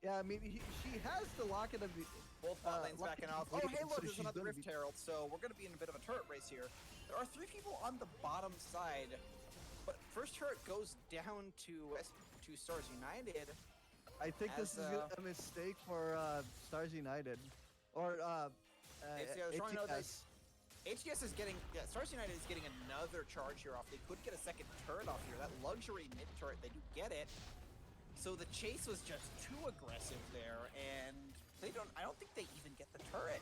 Yeah, I mean she has the locket of the. Both bot lanes Locket backing off. of Oh, the hey, lead, look, so there's she's another gonna Rift be- Herald, so we're going to be in a bit of a turret race here. There are 3 people on the bottom side, but first turret goes down to Stars United. I think this is as, a mistake for Stars United, or ATS. HTS is getting, Stars United is getting another charge here off. They could get a second turret off here. That luxury mid turret, they do get it. So the chase was just too aggressive there, and I don't think they even get the turret.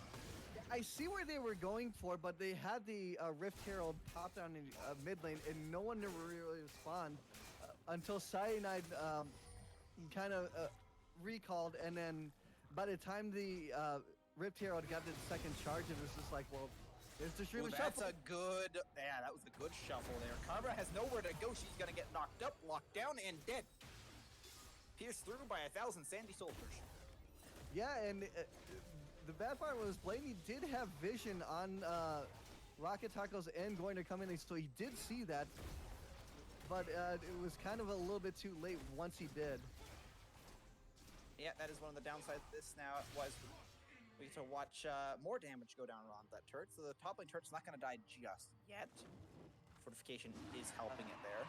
I see where they were going for, but they had the Rift Herald pop down in mid lane, and no one ever really respond until Cyanide kind of recalled, and then by the time the Rift Herald got the second charge, it was just like, well, there's the Shreema That's Shuffle. a good, that was a good shuffle there. Carver has nowhere to go. She's gonna get knocked up, locked down, and dead. Pierced through by 1,000 Sandy Soldiers. Yeah, and the bad part was Blaney did have vision on Rocket Taco's end going to come in, so he did see that, but it was kind of a little bit too late once he did. Yeah, that is one of the downsides of this now. It was we get to watch more damage go down around that turret. So the top lane turret's not going to die just yet. Fortification is helping it there.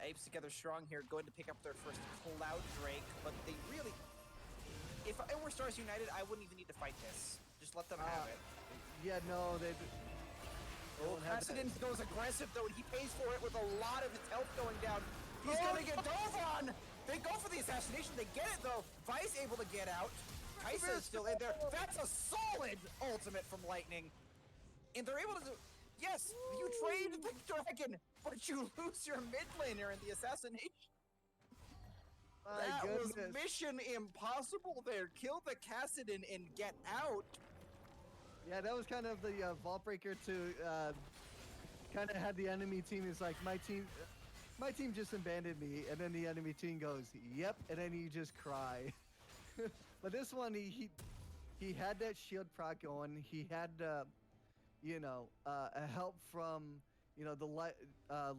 Apes together strong here, going to pick up their first Cloud Drake, but they really... If I were Stars United, I wouldn't even need to fight this. Just let them have it. Yeah, no, they. Oh, Cassidy goes aggressive though, and he pays for it with a lot of his health going down. He's gonna get dove on! They go for the assassination, they get it though. Vice able to get out. Kaisa is still in there. That's a solid ultimate from Lightning. And they're able to do... Yes, you trade the dragon, but you lose your mid laner in the assassination. That was mission impossible there. Kill the Cassidon and get out. Yeah, that was kind of the vault breaker to kind of had the enemy team is like, my team just abandoned me, and then the enemy team goes, yep, and then you just cry. But this one, he had that shield proc going. He had a help from the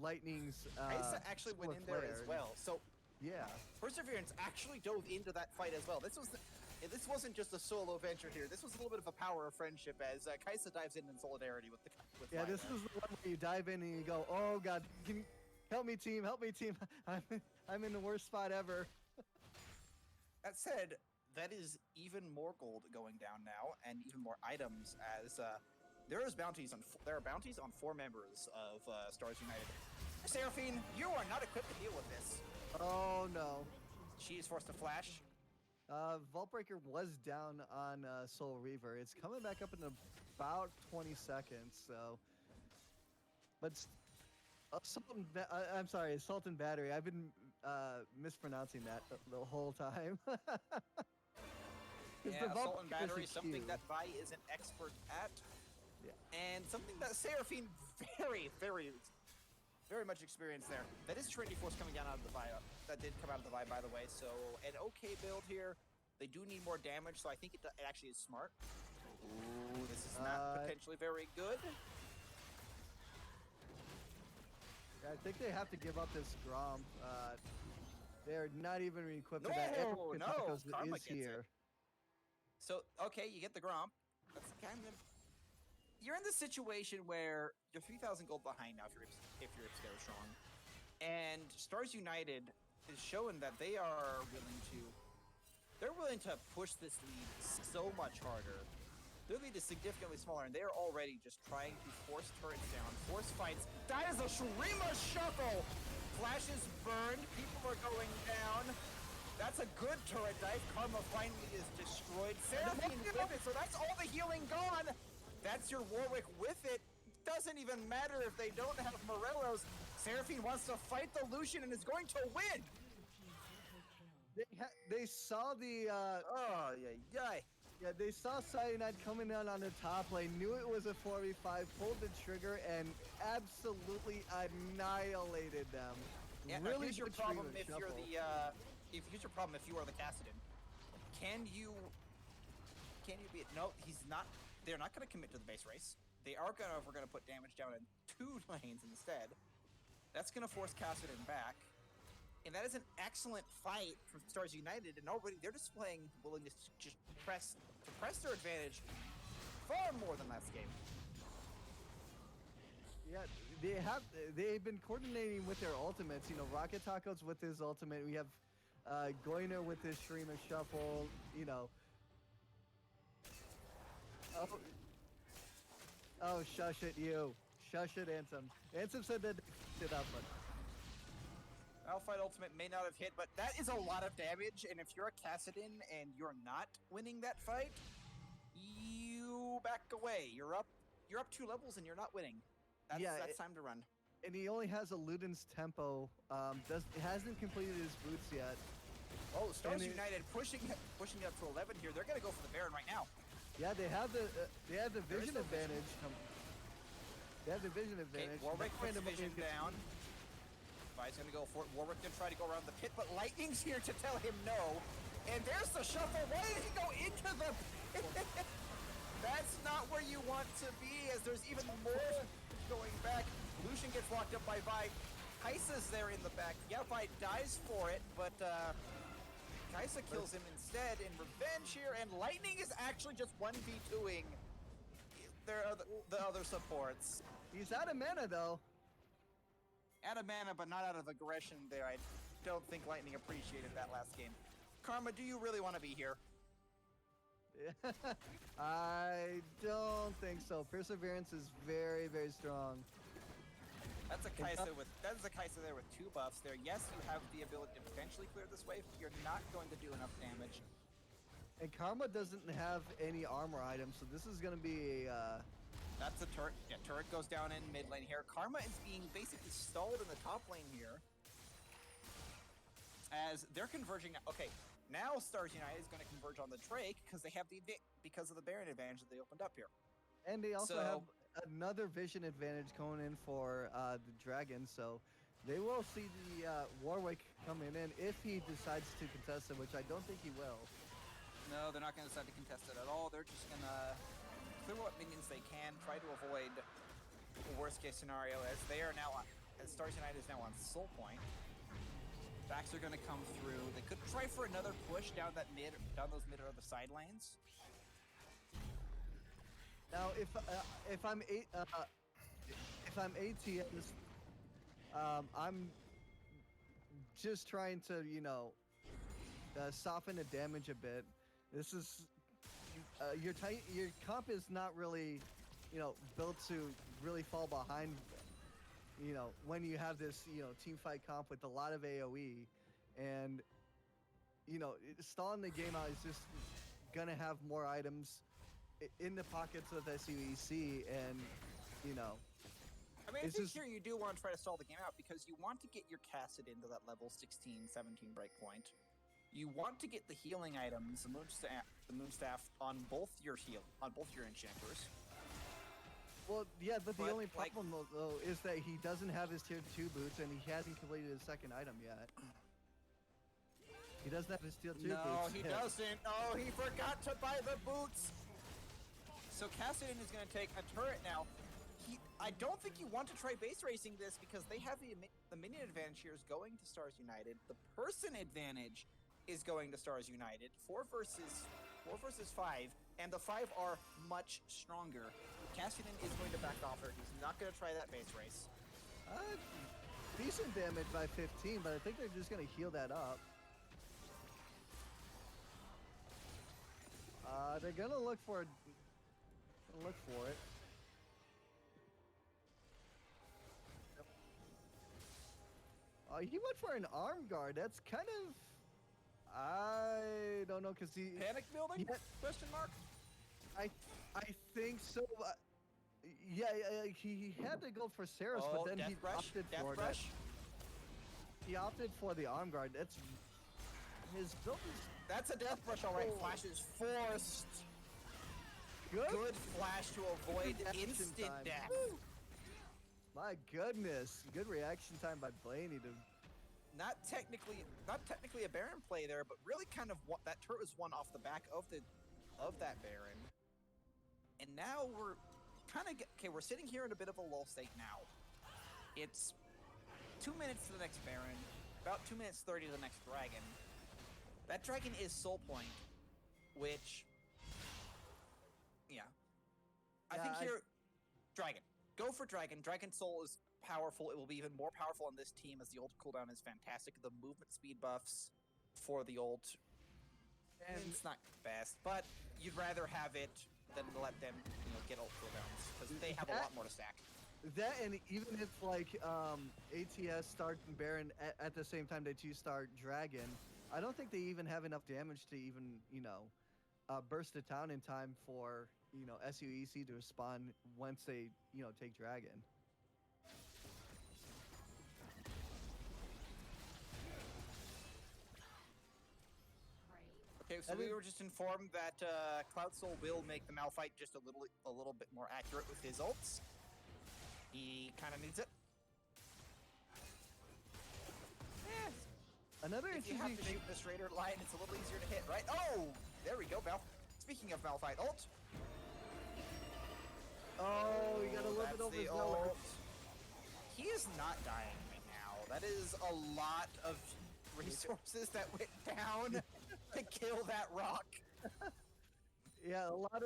Lightning's. Kaisa actually went in there as well. So yeah, Perseverance actually dove into that fight as well. This wasn't just a solo venture here. This was a little bit of a power of friendship as Kaisa dives in solidarity with yeah. This is the one where you dive in and you go, oh god, help me team, I'm in the worst spot ever. That said, that is even more gold going down now, and even more items as there are bounties on 4 members of Stars United. Seraphine, you are not equipped to deal with this. Oh no. She is forced to flash. Vault Breaker was down on Soul Reaver. It's coming back up in about 20 seconds, so. But I'm sorry, Assault and Battery. I've been mispronouncing that the whole time. Yeah, Assault and Battery is something that Vi is an expert at. Yeah. And something that Seraphine very, very, very much experienced there. That is Trinity Force coming down out of the Vi. That did come out of the Vi, by the way. So an okay build here. They do need more damage, so I think it actually is smart. Ooh, this is not potentially very good. Yeah, I think they have to give up this Grom. They're not even equipped No, for that. no, Karma is gets here. it. So, okay, you get the Grom. That's kind of... You're in the situation where you're 3,000 gold behind now if you're Scale Strong. And Stars United is showing that they are willing to... They're willing to push this lead so much harder Their lead is significantly smaller, and they are already just trying to force turrets down, force fights. That is a Shurima shuffle! Flashes burned, people are going down. That's a good turret dive. Karma finally is destroyed. Seraphine with it, so that's all the healing gone. That's your Warwick with it. Doesn't even matter if they don't have Morelos. Seraphine wants to fight the Lucian and is going to win. They saw the Oh, yeah. yeah, they saw Cyanide coming out on the top lane, knew it was a 4v5, pulled the trigger, and absolutely annihilated them. Yeah, really here's your good problem Shurima if you're shuffle. here's your problem if you are the Kassadin. Can you be no, he's not they're not gonna commit to the base race. They are gonna put damage down in 2 lanes instead. That's gonna force Kassadin back. And that is an excellent fight from Stars United, and already they're displaying willingness to just press their advantage far more than last game. Yeah, they've been coordinating with their ultimates. You know, Rocket Taco's with his ultimate. We have Goiner with his Shurima shuffle. You know. Oh, shush it, you. Shush it, Ansem. Ansem said that they it up, but Alpha Ultimate may not have hit, but that is a lot of damage, and if you're a Kassadin and you're not winning that fight, you back away. You're up 2 levels and you're not winning. That's time to run. And he only has a Luden's tempo. Hasn't completed his boots yet. Oh, Stars United pushing it up to 11 here. They're gonna go for the Baron right now. Yeah, they have the vision advantage. They have the vision advantage. Warwick puts vision down. He's gonna go for it. Warwick gonna try to go around the pit, but Lightning's here to tell him no. And there's the shuffle. Why did he go into the pit? That's not where you want to be, as there's even more going back. Lucian gets locked up by Vi. Kai'Sa's there in the back. Yeah, Vi dies for it, but Kai'Sa kills him instead in revenge here, and Lightning is actually just 1v2ing the other supports. He's out of mana, though. Out of mana, but not out of aggression there. I don't think Lightning appreciated that last game. Karma, do you really want to be here? I don't think so. Perseverance is very, very strong. That's a Kai'Sa there with 2 buffs there. Yes, you have the ability to potentially clear this wave, but you're not going to do enough damage. And Karma doesn't have any armor items, so this is going to be a... That's a turret. Yeah, turret goes down in mid lane here. Karma is being basically stalled in the top lane here. As they're converging now. Okay, now Stars United is going to converge on the Drake because they have because of the Baron advantage that they opened up here. And they also have another vision advantage going in for the Dragon, so they will see the Warwick coming in if he decides to contest it, which I don't think he will. No, they're not going to decide to contest it at all. They're just going to clear what minions they can, try to avoid the worst case scenario, as they are now as Stars United is now on soul point. Backs are going to come through. They could try for another push down those mid or the side lanes. Now, if I'm ATS, I'm just trying to soften the damage a bit. This is your comp is not really built to really fall behind. When you have this team fight comp with a lot of AOE, and stalling the game out is just gonna have more items in the pockets of SUEC, and I mean, I think here you do want to try to stall the game out because you want to get your Kassadin into that level 16, 17 breakpoint. You want to get the healing items, the Moonstaff on both your enchanters. Well, yeah, but the only problem though is that he doesn't have his tier 2 boots, and he hasn't completed his second item yet. He doesn't have his tier 2 boots. No, he doesn't. Oh, he forgot to buy the boots. So Kassadin is going to take a turret now. I don't think you want to try base racing this because they have the minion advantage here is going to Stars United. The person advantage is going to Stars United. 4 versus 5, and the 5 are much stronger. Kassadin is going to back off her. He's not going to try that base race. Decent damage by 15, but I think they're just going to heal that up. They're going to look for Look for it. Yep. He went for an arm guard. That's kind of... I don't know, because he... Panic building? Yeah. Question mark? I think so. Yeah, he had to go for Saris, Oh, but then death he rush? opted Death for rush? that. He opted for the arm guard. That's his build is That's a death rush, all right. Oh. Flash is forced. good. Good flash to avoid Reaction instant time. death. Woo. My goodness, good reaction time by Blaney to. Not technically a Baron play there, but really kind of that turret was won off the back of that Baron. And now we're kind of okay. We're sitting here in a bit of a lull state now. It's 2 minutes to the next Baron, about 2 minutes 30 to the next Dragon. That Dragon is Soul Point, which, yeah, I think here, Dragon. Go for Dragon. Dragon Soul is powerful. It will be even more powerful on this team as the ult cooldown is fantastic. The movement speed buffs for the ult, and it's not best, but you'd rather have it than let them, get ult cooldowns because they have a lot more to stack. That, and even if like ATS start Baron at the same time they start Dragon, I don't think they even have enough damage to even burst the town in time for SUEC to spawn once they take Dragon. Okay, so we were just informed that Cloud Soul will make the Malphite just a little bit more accurate with his ults. He kind of needs it. Yeah. Another If you have interesting to thing. shoot this Raider line, it's a little easier to hit, right? Oh, there we go, Speaking of Malphite ult. Oh, you got a little that's bit the overzealous. ult. He is not dying right now. That is a lot of resources that went down to kill that rock. Yeah, a lot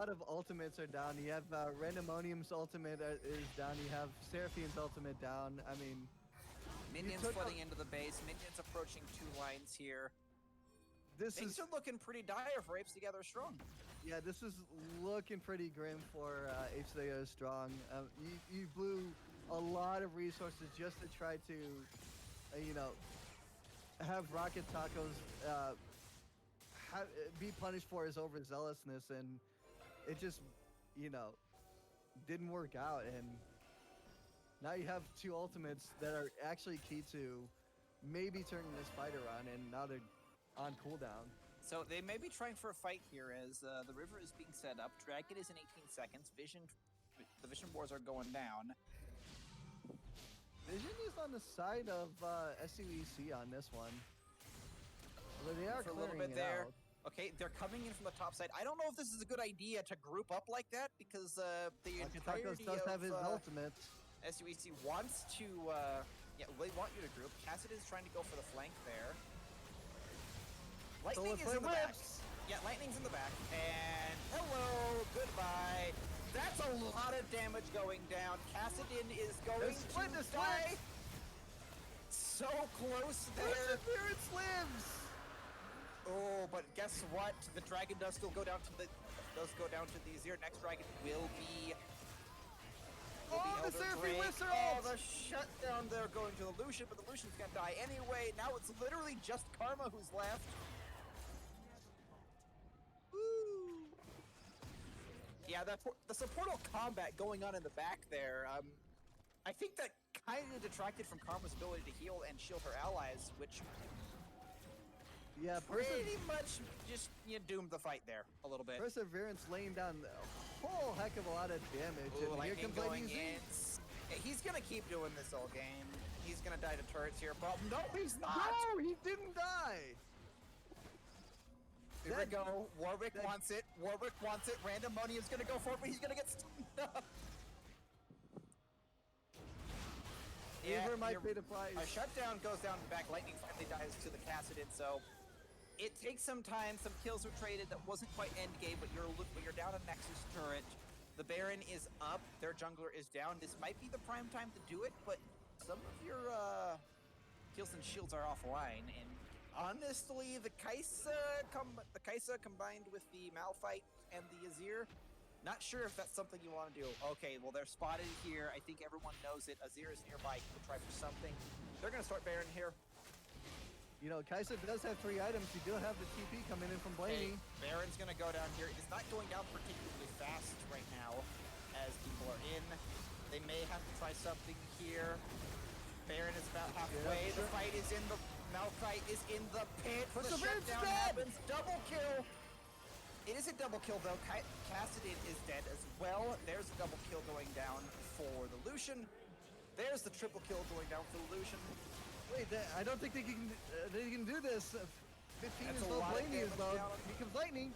of ultimates are down. You have Randomonium's ultimate is down. You have Seraphine's ultimate down. I mean, Minions flooding into the base. Minions approaching 2 lines here. Things are looking pretty dire for Apes Together Strong. Yeah, this is looking pretty grim for Apes Together Strong. You blew a lot of resources just to try to, have Rocket Tacos be punished for his overzealousness, and it just, didn't work out. And now you have 2 ultimates that are actually key to maybe turning this fight around, and now they're on cooldown. So they may be trying for a fight here as the river is being set up. Dragon is in 18 seconds. The vision wars are going down. Vision is on the side of SUEC on this one. Although they are For a little clearing bit it there. out. Okay, they're coming in from the top side. I don't know if this is a good idea to group up like that because the Rocket Tacos entirety does of have his ultimate. SUEC wants to, they want you to group. Cassidy is trying to go for the flank there. Lightning is in the back. Yeah, Lightning's in the back. And hello, goodbye. That's a lot of damage going down. Cassidin is going to die. So close there. Perseverance lives. Oh, but guess what? The dragon does still go down to the Azir. Next dragon will be. The Seraphine Whistle! Oh, the shutdown there going to the Lucian, but the Lucian's gonna die anyway. Now it's literally just Karma who's left. Woo! Yeah, the supportal combat going on in the back there. I think that kind of detracted from Karma's ability to heal and shield her allies, which pretty much just doomed the fight there a little bit. Perseverance laying down a whole heck of a lot of damage. Ooh, and here Lightning comes going Lightning in. Yeah, he's gonna keep doing this all game. He's gonna die to turrets here, but no, he's not. No, he didn't die. Here we go. Warwick wants it. Warwick wants it. Randomonium's gonna go for it, but he's gonna get stunned up. Ever might pay the price. A shutdown goes down back. Lightning finally dies to the Cassidin, so it takes some time. Some kills were traded. That wasn't quite end game, but you're down a Nexus turret. The Baron is up. Their jungler is down. This might be the prime time to do it, but some of your kills and shields are offline. And honestly, the Kaisa combined with the Malphite and the Azir Not sure if that's something you want to do. Okay, well, they're spotted here. I think everyone knows it. Azir is nearby. He will try for something. They're going to start Baron here. You know, Kai'Sa does have 3 items. You do have the TP coming in from Blaney. Okay, Baron's going to go down here. It is not going down particularly fast right now as people are in. They may have to try something here. Baron is about halfway. Yeah, The fight is in the... Malphite is in the pit. But The the Baron's shutdown dead! happens. Double kill. It is a double kill, though. Kassadin is dead as well. There's a double kill going down for the Lucian. There's the triple kill going down for the Lucian. Wait, I don't think they can do this. 15 That's is a low, lot of Blaney is damage low. down. Here comes Lightning.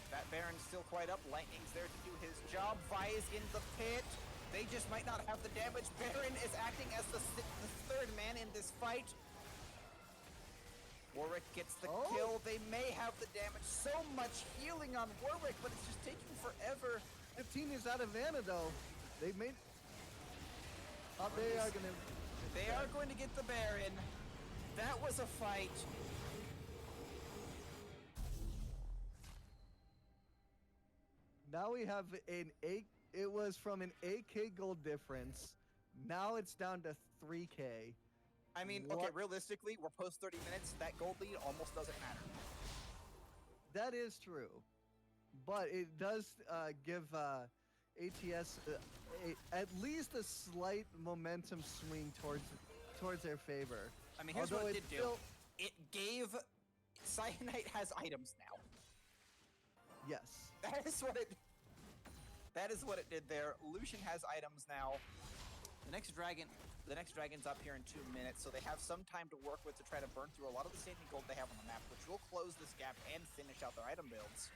That Baron's still quite up. Lightning's there to do his job. Vi is in the pit. They just might not have the damage. Baron is acting as the third man in this fight. Warwick gets the kill. They may have the damage. So much healing on Warwick, but it's just taking forever. 15 is out of mana, though. They made... Oh, they are going to... They are going to get the Baron. That was a fight. Now we have an 8... It was from an 8k gold difference. Now it's down to 3k. I mean, okay, realistically, we're post 30 minutes. That gold lead almost doesn't matter. That is true. But it does give ATS at least a slight momentum swing towards their favor. I mean, here's what it did do. It gave... Cyanite has items now. Yes. That is what it... That is what it did there. Lucian has items now. The next dragon's up here in 2 minutes, so they have some time to work with to try to burn through a lot of the standing gold they have on the map, which will close this gap and finish out their item builds.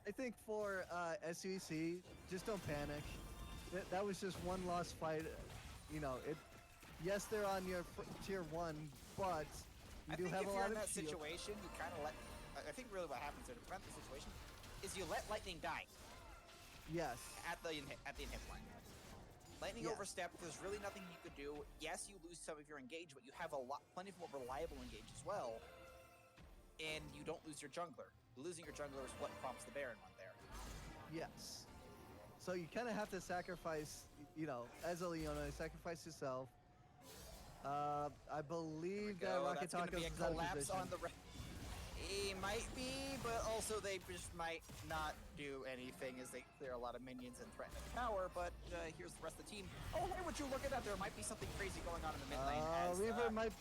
I think for SEC, just don't panic. That was just one lost fight. You know, yes, they're on your tier 1, but you do have a lot of that shield. situation, you kind of let... I think really what happens there to prevent the situation is you let Lightning die. Yes. At the inhib line. Lightning overstepped, there's really nothing you could do. Yes, you lose some of your engage, but you have plenty of more reliable engage as well. And you don't lose your jungler. Losing your jungler is what prompts the Baron one there. Yes. So you kind of have to sacrifice, you know, as a Leona, sacrifice yourself. I believe that Rocket Tacos is out of collapse position. on the... He might be, but also they just might not do anything as they clear a lot of minions and threaten the tower, but here's the rest of the team. Oh, hey, would you look at that? There might be something crazy going on in the mid lane. Reaver might...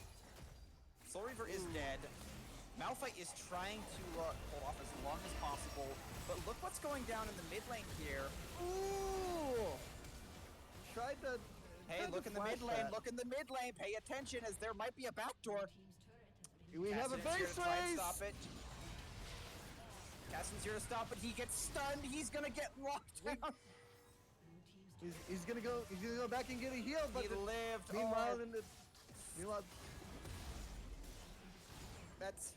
Soul Reaver is dead. Malphite is trying to hold off as long as possible, but look what's going down in the mid lane here. Ooh! Tried to... Hey, look in the mid lane, look in the mid lane, pay attention as there might be a backdoor. We have a base race! Stop it. Cassin's here to stop it. He gets stunned. He's gonna get locked down. He's gonna go back and get a heal, but he lived. Meanwhile, that's...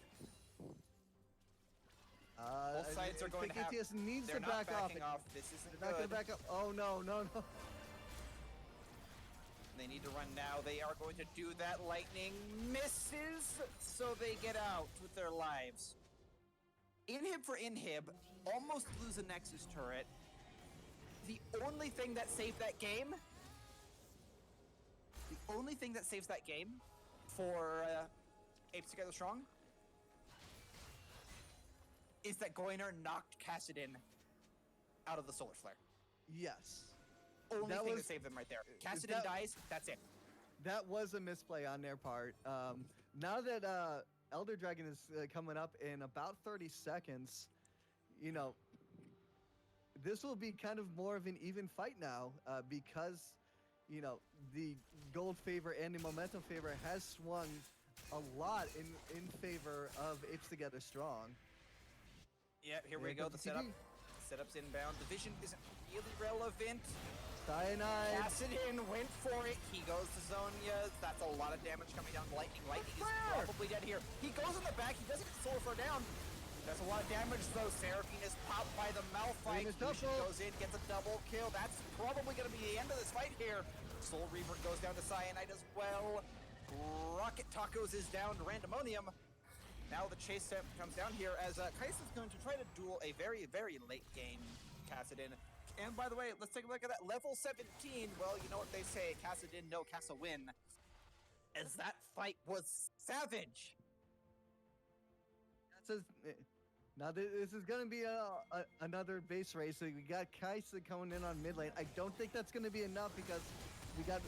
both sides are going to have... ATS needs They're to not back off. backing off. This isn't They're not good. gonna back up. Oh no. They need to run now. They are going to do that. Lightning misses, so they get out with their lives. Inhib for inhib, almost lose a Nexus turret. The only thing that saved that game... The only thing that saves that game for Apes Together Strong is that Goyner knocked Kassadin out of the Solar Flare. Yes. Only thing that saved them right there. Kassadin dies, that's it. That was a misplay on their part. Now that Elder Dragon is coming up in about 30 seconds, you know, this will be kind of more of an even fight now because, you know, the gold favor and the momentum favor has swung a lot in favor of Apes Together Strong. Yeah, here we go. The setup. Setup's inbound. The vision isn't really relevant. Cyanide. Kassadin went for it. He goes to Zonya. That's a lot of damage coming down. Lightning is probably dead here. He goes in the back. He doesn't get the Soul Flare down. That's a lot of damage though. Seraphine is popped by the Malphite. Lucian goes in, gets a double kill. That's probably going to be the end of this fight here. Soul Reaver goes down to Cyanide as well. Rocket Tacos is down to Randomonium. Now the chase step comes down here as Kais is going to try to duel a very, very late game Kassadin. And by the way, let's take a look at that. Level 17. Well, you know what they say, Kassadin, no Kassa win. As that fight was savage. Now this is going to be another base race. So we got Kaisa coming in on mid lane. I don't think that's going to be enough because we got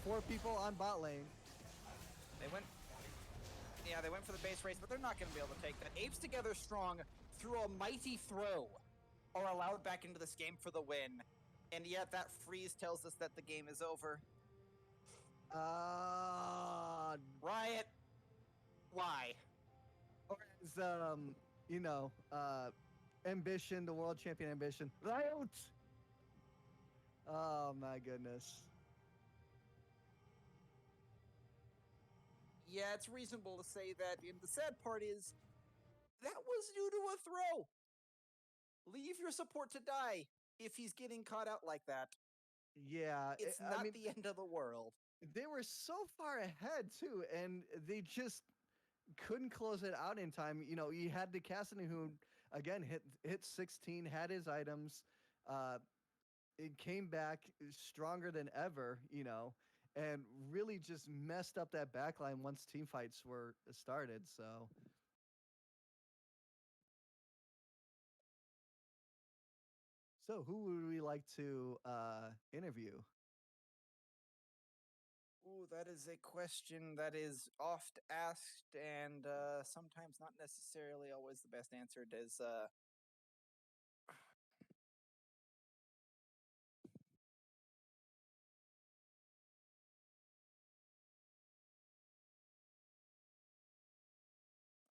4 people on bot lane. They went for the base race, but they're not going to be able to take that. Apes together strong through a mighty throw are allowed back into this game for the win. And yet that freeze tells us that the game is over. Riot, why? Or as Ambition, the world champion Ambition. Riot! Oh my goodness. Yeah, it's reasonable to say that. And the sad part is, that was due to a throw. Leave your support to die if he's getting caught out like that. Yeah. It's not the end of the world. They were so far ahead, too, and they just couldn't close it out in time. You know, you had the Cassidy who, again, hit 16, had his items. It came back stronger than ever, and really just messed up that backline once team fights were started. So who would we like to interview? Ooh, that is a question that is oft asked and sometimes not necessarily always the best answered.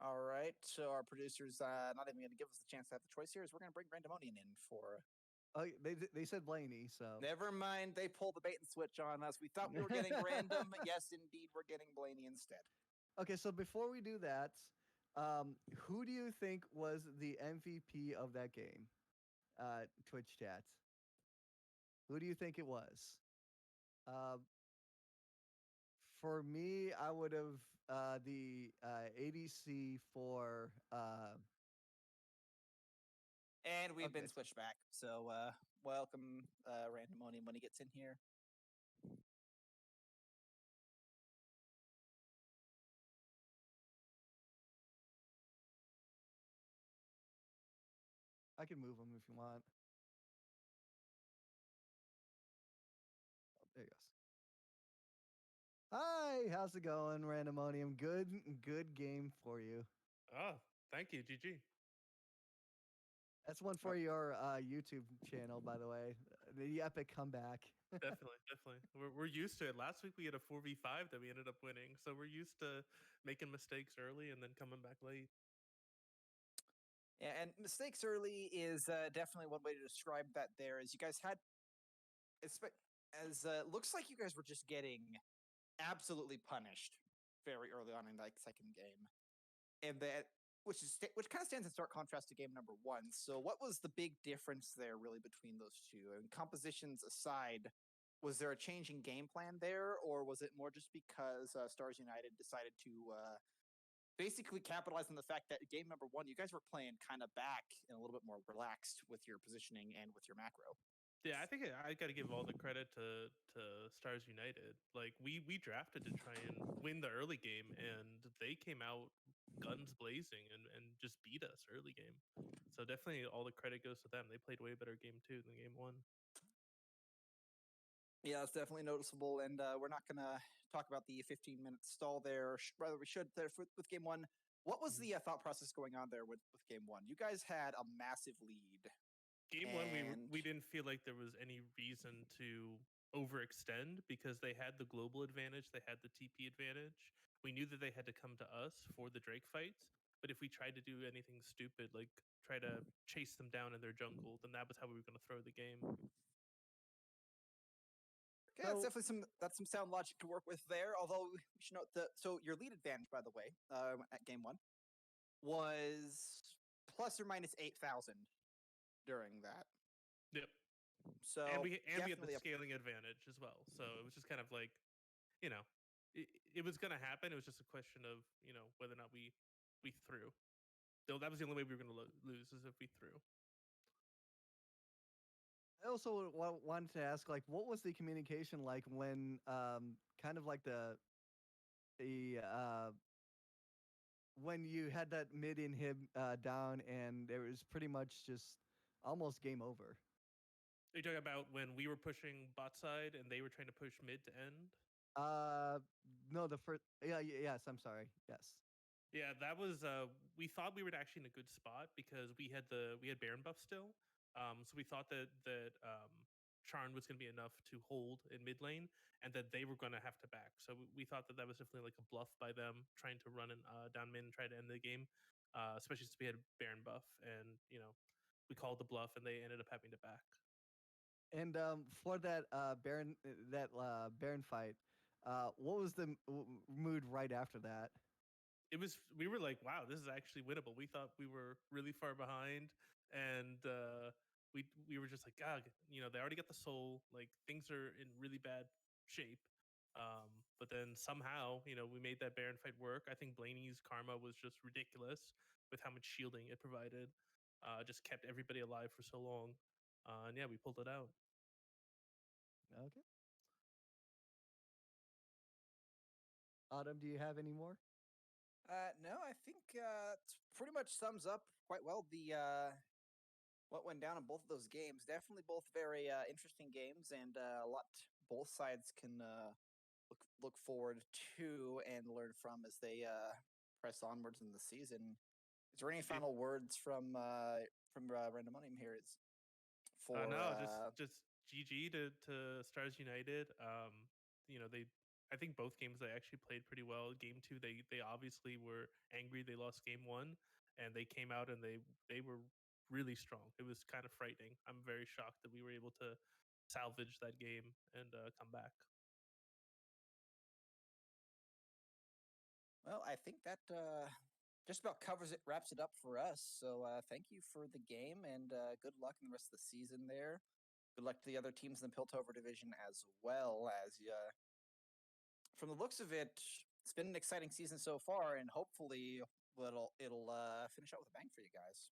All right, so our producer's not even going to give us the chance to have the choice here. Is we're going to bring Randomonian in for. Oh, they said Blaney, so Never mind. They pulled the bait and switch on us. We thought we were getting random. Yes, indeed, we're getting Blaney instead. Okay, so before we do that, who do you think was the MVP of that game? Twitch chat. Who do you think it was? For me, I would have the ADC for. And we've been switched back. So welcome Randomonian when he gets in here. I can move him if you want. Oh, there he goes. Hi, how's it going, Randomonium? Good game for you. Oh, thank you, GG. That's one for your YouTube channel, by the way. The epic comeback. Definitely. We're used to it. Last week we had a 4v5 that we ended up winning, so we're used to making mistakes early and then coming back late. Yeah, and mistakes early is definitely one way to describe that. There is you guys had, looks like you guys were just getting absolutely punished very early on in like second game, and that which kind of stands in stark contrast to game number 1. So what was the big difference there really between those two? And compositions aside, was there a change in game plan there, or was it more just because Stars United decided to basically capitalize on the fact that game number 1, you guys were playing kind of back and a little bit more relaxed with your positioning and with your macro? Yeah, I think I got to give all the credit to Stars United. Like we drafted to try and win the early game, and they came out guns blazing and just beat us early game. So definitely all the credit goes to them. They played way better game 2 than game 1. Yeah, it's definitely noticeable, and we're not going to talk about the 15-minute stall there. Rather, we should there with game 1. What was the thought process going on there with game 1? You guys had a massive lead. Game 1, we didn't feel like there was any reason to overextend because they had the global advantage, they had the TP advantage. We knew that they had to come to us for the Drake fights, but if we tried to do anything stupid, like try to chase them down in their jungle, then that was how we were going to throw the game. Yeah, it's definitely some sound logic to work with there. Although we should note so your lead advantage, by the way, at game 1 was plus or minus 8,000 during that. Yep. So and we had the scaling advantage as well. So it was just kind of like, it was going to happen. It was just a question of whether or not we we threw. So that was the only way we were going to lose, is if we threw. I also wanted to ask, like, what was the communication like when, kind of like the when you had that mid inhib down and it was pretty much just almost game over? Are you talking about when we were pushing bot side and they were trying to push mid to end? Uh, no, the first. Yeah, yes. I'm sorry. Yes. Yeah, that was. We thought we were actually in a good spot because we had Baron buff still. So we thought that Charn was going to be enough to hold in mid lane, and that they were going to have to back. So we thought that was definitely like a bluff by them trying to run down mid and try to end the game. Especially since we had Baron buff, and we called the bluff, and they ended up having to back. And for that Baron fight, what was the mood right after that? We were like, wow, this is actually winnable. We thought we were really far behind, and we were just like, God, they already got the soul. Like, things are in really bad shape. But then somehow, we made that Baron fight work. I think Blaney's karma was just ridiculous with how much shielding it provided. Just kept everybody alive for so long. And yeah, we pulled it out. Okay. Autumn, do you have any more? No, I think it's pretty much sums up quite well the what went down in both of those games. Definitely both very interesting games, and a lot both sides can look forward to and learn from as they press onwards in the season. Is there any final words from Random Money here? Is for No, just GG to Stars United. I think both games they actually played pretty well. Game 2, they obviously were angry. They lost game 1, and they came out and they were really strong. It was kind of frightening. I'm very shocked that we were able to salvage that game and come back. Well, I think that just about wraps it up for us. So thank you for the game, and good luck in the rest of the season there. Good luck to the other teams in the Piltover division as well. As from the looks of it, it's been an exciting season so far, and hopefully it'll finish out with a bang for you guys.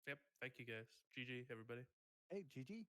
Yep. Thank you guys. GG, everybody. Hey, GG.